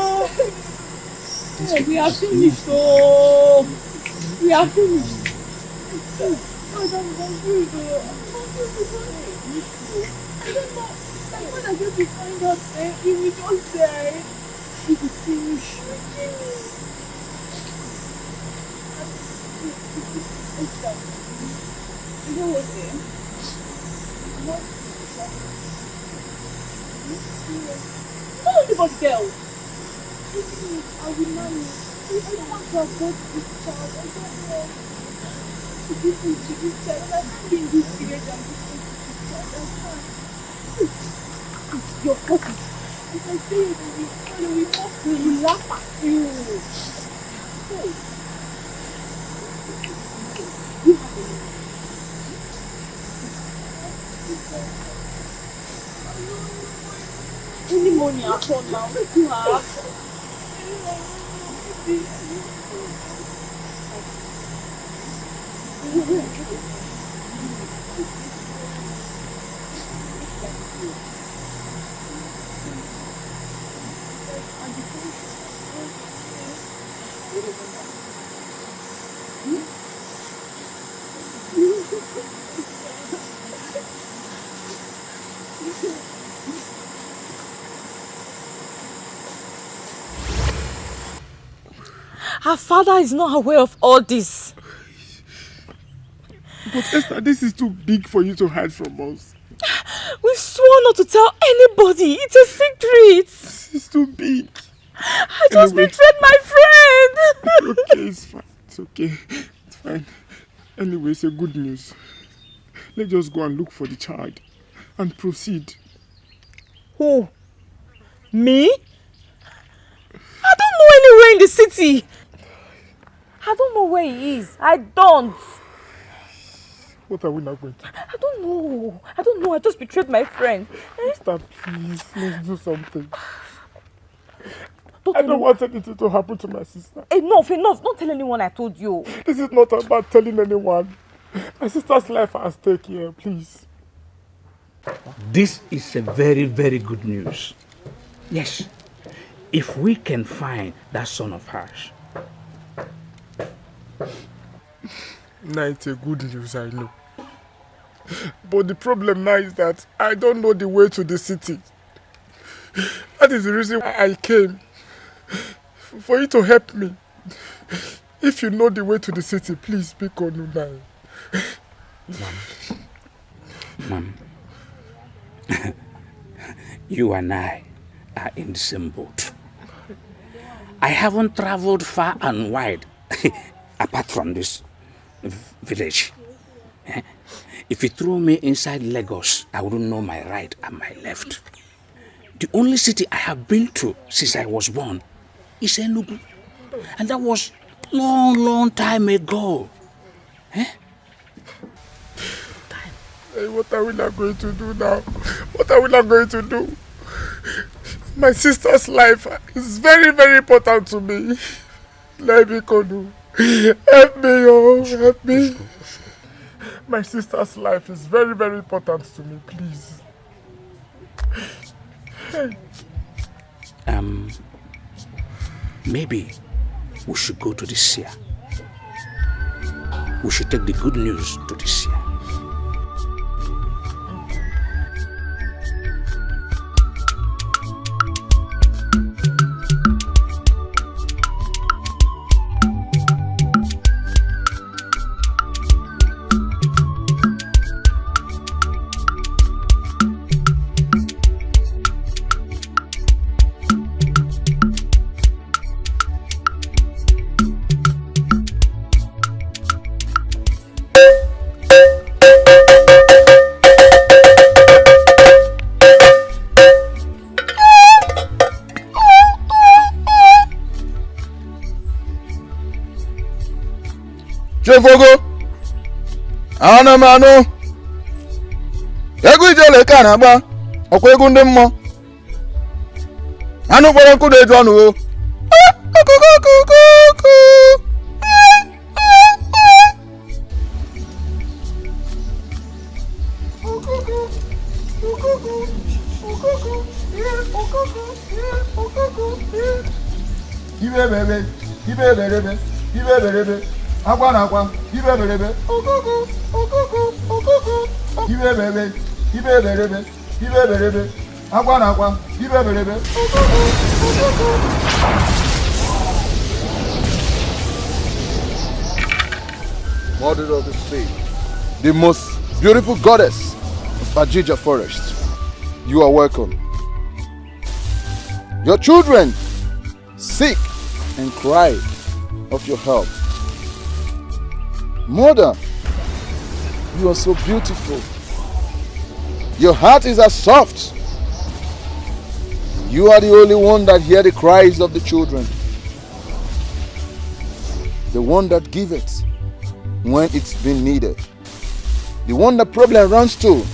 Speaker 10: We are finished, oh. We are finished. I'm confused, I don't know. Like when I get to find out, he will just say, he will finish. You know what, don't anybody else. I will marry you. I don't want to abort this child. I don't know. To give food to this child. I can't be in this village and give food to this child. I can't. It's your fault. If I say it, you will mock me. You laugh at you. You have a any money at all now? What you have? Her father is not aware of all this.
Speaker 4: But Esther, this is too big for you to hide from us.
Speaker 10: We've sworn not to tell anybody. It's a secret.
Speaker 4: This is too big.
Speaker 10: I just betrayed my friend.
Speaker 4: Okay, it's fine. It's okay. It's fine. Anyway, it's a good news. Let's just go and look for the child and proceed.
Speaker 10: Who? Me? I don't know anywhere in the city. I don't know where he is. I don't.
Speaker 4: What are we now going to do?
Speaker 10: I don't know. I just betrayed my friend.
Speaker 4: Stop, please. Let's do something. I don't want anything to happen to my sister.
Speaker 10: Enough. Don't tell anyone I told you.
Speaker 4: This is not about telling anyone. My sister's life at stake here, please.
Speaker 15: This is a very, very good news. Yes, if we can find that son of hers.
Speaker 4: Now it's a good news, I know. But the problem now is that I don't know the way to the city. That is the reason why I came. For you to help me. If you know the way to the city, please speak on Unai.
Speaker 15: Mom, you and I are in the same boat. I haven't traveled far and wide apart from this village. If you throw me inside Lagos, I wouldn't know my right and my left. The only city I have been to since I was born is Enugu. And that was long time ago.
Speaker 4: Hey, what are we not going to do now? What are we not going to do? My sister's life is very, very important to me. Let me go. Help me, oh, help me. My sister's life is very, very important to me, please. Hey.
Speaker 15: Maybe we should go to the seer. We should take the good news to the seer.
Speaker 4: Ifefogo. Anamano. Egu ijele ka na-agba. Ọkwa egwu ndị mmụọ. Anụ kpọrọ nkụ na-eju ọnụ o. Ibebelebe, akwa na akwa, ibebelebe, ibebelebe, akwa na akwa, ibebelebe. Mother of the sea, the most beautiful goddess of Ajija forest, you are welcome. Your children seek and cry of your help. Mother, you are so beautiful. Your heart is as soft. You are the only one that hears the cries of the children. The one that giveth when it's been needed. The one that problem runs to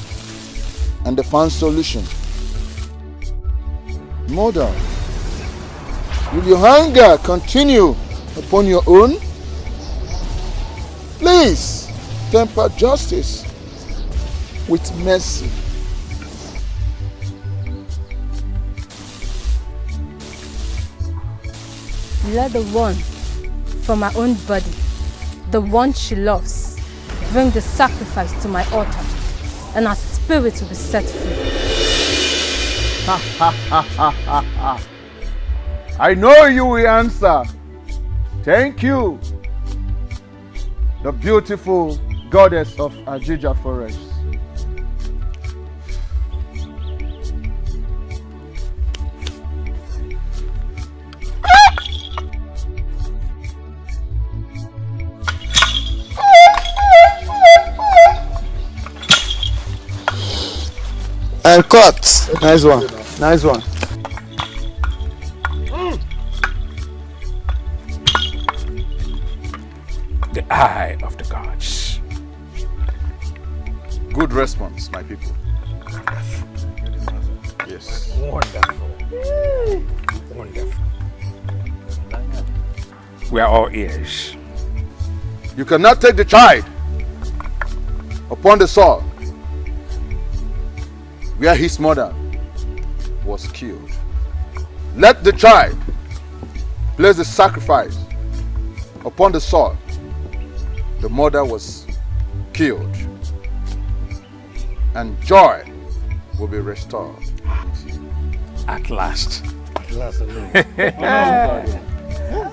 Speaker 4: and they find solution. Mother, will your hunger continue upon your own? Please temper justice with mercy.
Speaker 14: Let the one from her own body, the one she loves, bring the sacrifice to my altar, and her spirit will be set free.
Speaker 4: I know you will answer. Thank you, the beautiful goddess of Ajija forest.
Speaker 5: And cut. Nice one. Nice one.
Speaker 15: The eye of the gods.
Speaker 4: Good response, my people. Yes.
Speaker 15: Wonderful. Wonderful. We are all ears.
Speaker 4: You cannot take the child upon the soil where his mother was killed. Let the child place the sacrifice upon the soil the mother was killed, and joy will be restored.
Speaker 15: At last.
Speaker 17: At last.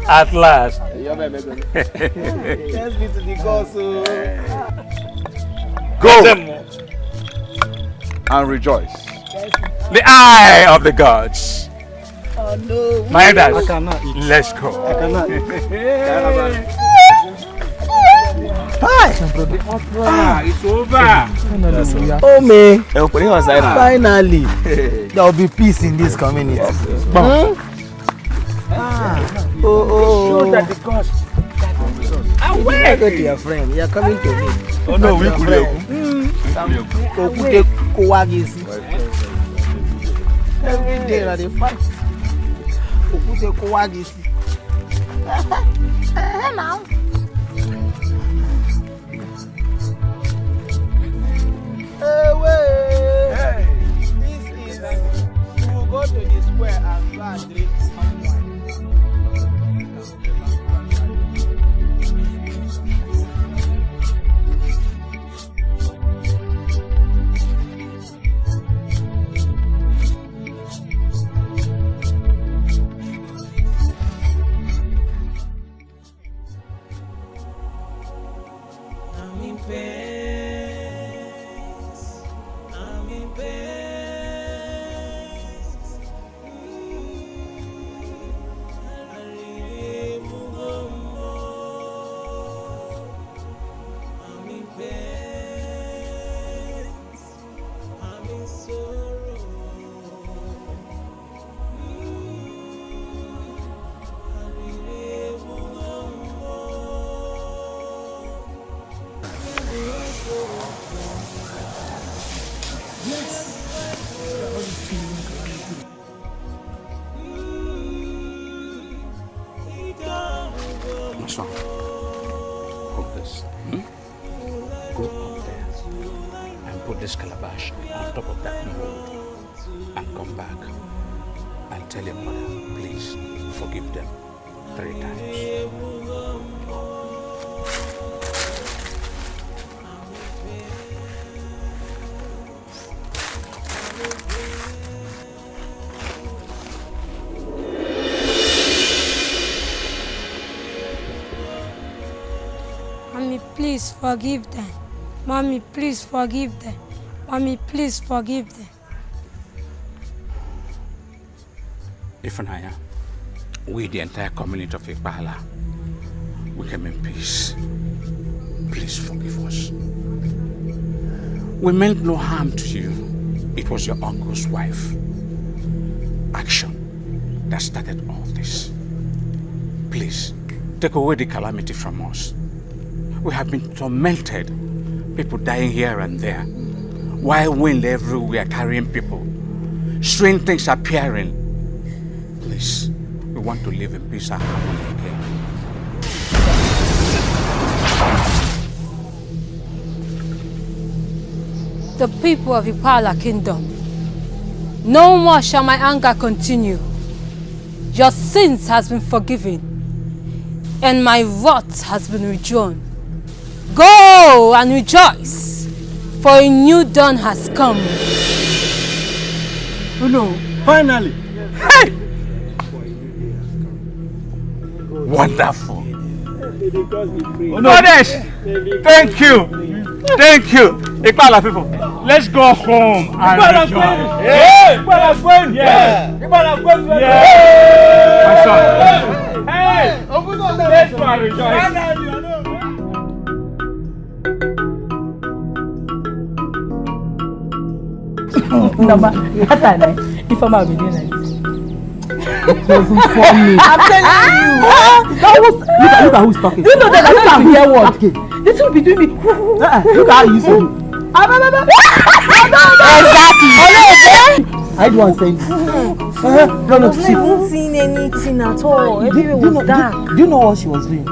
Speaker 15: At last.
Speaker 5: Let's be to the gods.
Speaker 4: Go and rejoice.
Speaker 15: The eye of the gods.
Speaker 5: Oh no.
Speaker 15: My elders,
Speaker 5: I cannot eat.
Speaker 15: let's go.
Speaker 5: I cannot eat.
Speaker 15: Hi. It's over.
Speaker 5: Oh man. Finally. There will be peace in this community.
Speaker 15: Show that the gods.
Speaker 5: Away. Go to your friend. You are coming to me.
Speaker 19: Oh no, we could have.
Speaker 5: Every day they fight. Okute Kowagisi. Now. Hey. This is you will go to the square and go and drink some wine.
Speaker 15: this calabash on top of that mold and come back and tell your mother, please forgive them 3 times.
Speaker 14: Mommy, please forgive them. Mommy, please forgive them. Mommy, please forgive them.
Speaker 15: Ifunanya, we, the entire community of Ikpala, we came in peace. Please forgive us. We meant no harm to you. It was your uncle's wife. Action that started all this. Please, take away the calamity from us. We have been tormented, people dying here and there, wild wind everywhere carrying people, strange things appearing. Please, we want to live in peace and harmony again.
Speaker 14: The people of Ikpala Kingdom, no more shall my anger continue. Your sins has been forgiven, and my wrath has been withdrawn. Go and rejoice, for a new dawn has come.
Speaker 3: Oh no, finally.
Speaker 15: Hey! Wonderful.
Speaker 19: Goddess, thank you. Thank you. Ikpala people, let's go home and rejoice.
Speaker 4: Hey! Ikpala friend! Yeah! Ikpala friend!
Speaker 19: Yeah! My son.
Speaker 4: Hey!
Speaker 19: Let's go and rejoice.
Speaker 3: Number, that time, if I'm out with you, it wasn't funny. I'm telling you. Look at who's talking. You know that I can't hear what. This will be doing me. Look at how you say it. Exactly. I don't want to say no,
Speaker 11: I've not seen anything at all. Everywhere was dark.
Speaker 3: Do you know what she was doing?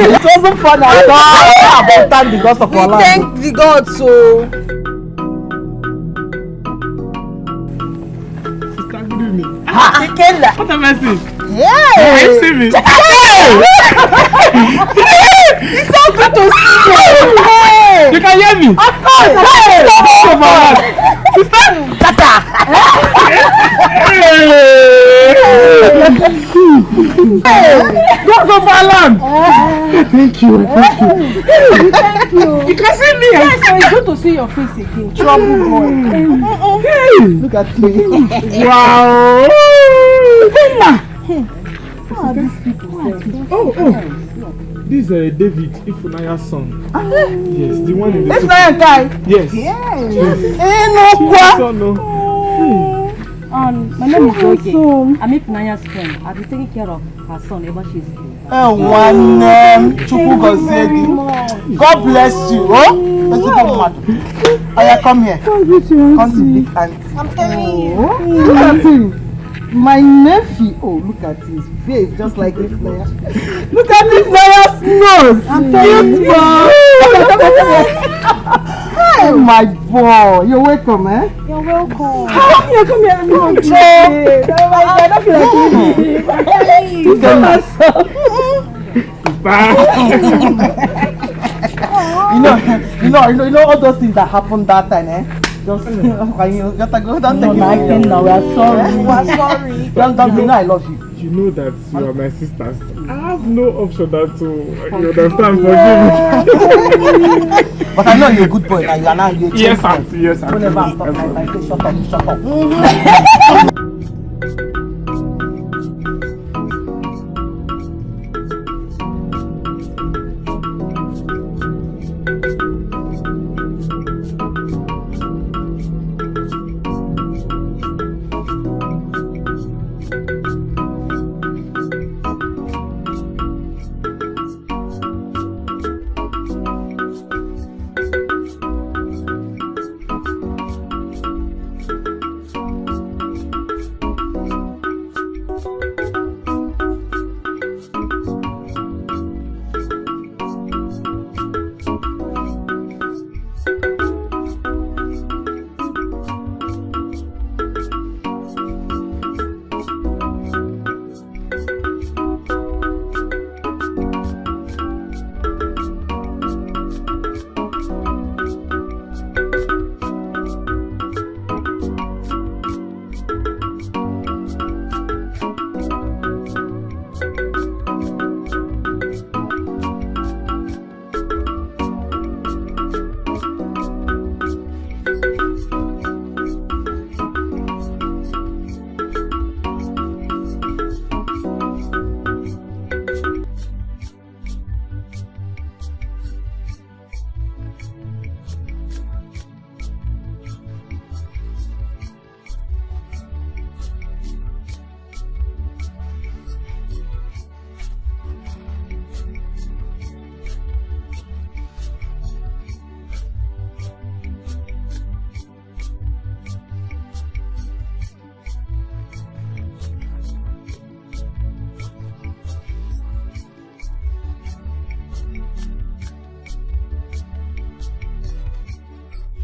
Speaker 3: It wasn't fun at all. About time because of our life.
Speaker 11: We thank the gods, so.
Speaker 19: Sister, good evening.
Speaker 3: What
Speaker 19: am I saying?
Speaker 3: Yeah.
Speaker 19: Can you see me?
Speaker 3: It's so good to see you.
Speaker 19: You can hear me?
Speaker 3: Of course.
Speaker 19: Sister,
Speaker 3: Tata.
Speaker 19: God's of our land.
Speaker 3: Thank you.
Speaker 19: Thank you. You can see me.
Speaker 10: Yes, so it's good to see your face again. Trouble boy.
Speaker 3: Hey. Look at me.
Speaker 19: Wow.
Speaker 10: Who are these people?
Speaker 19: Oh. This is David, Ifunanya's son. Yes, the one in the
Speaker 3: It's not a guy.
Speaker 19: Yes.
Speaker 10: My name is Joyce. I'm Ifunanya's friend. I'll be taking care of her son ever she's here.
Speaker 3: God bless you. Come here. Come to big auntie.
Speaker 11: I'm telling you.
Speaker 3: Look at him. My nephew. Oh, look at his face, just like this player. Look at this player's nose.
Speaker 11: I'm telling you.
Speaker 3: Hey, my boy. You're welcome, eh?
Speaker 11: You're welcome.
Speaker 3: Come here. Come here. I don't feel like eating. You know all those things that happened that time, eh? Just when you gotta go, don't take it.
Speaker 10: No, we are sorry.
Speaker 3: We are sorry. Don't you know I love you.
Speaker 19: You know that you are my sisters. I have no option than to understand, forgive me.
Speaker 3: But I know you're a good boy now. You're a
Speaker 19: Yes, auntie. Yes, auntie.
Speaker 3: Whenever I stop, I say shut up.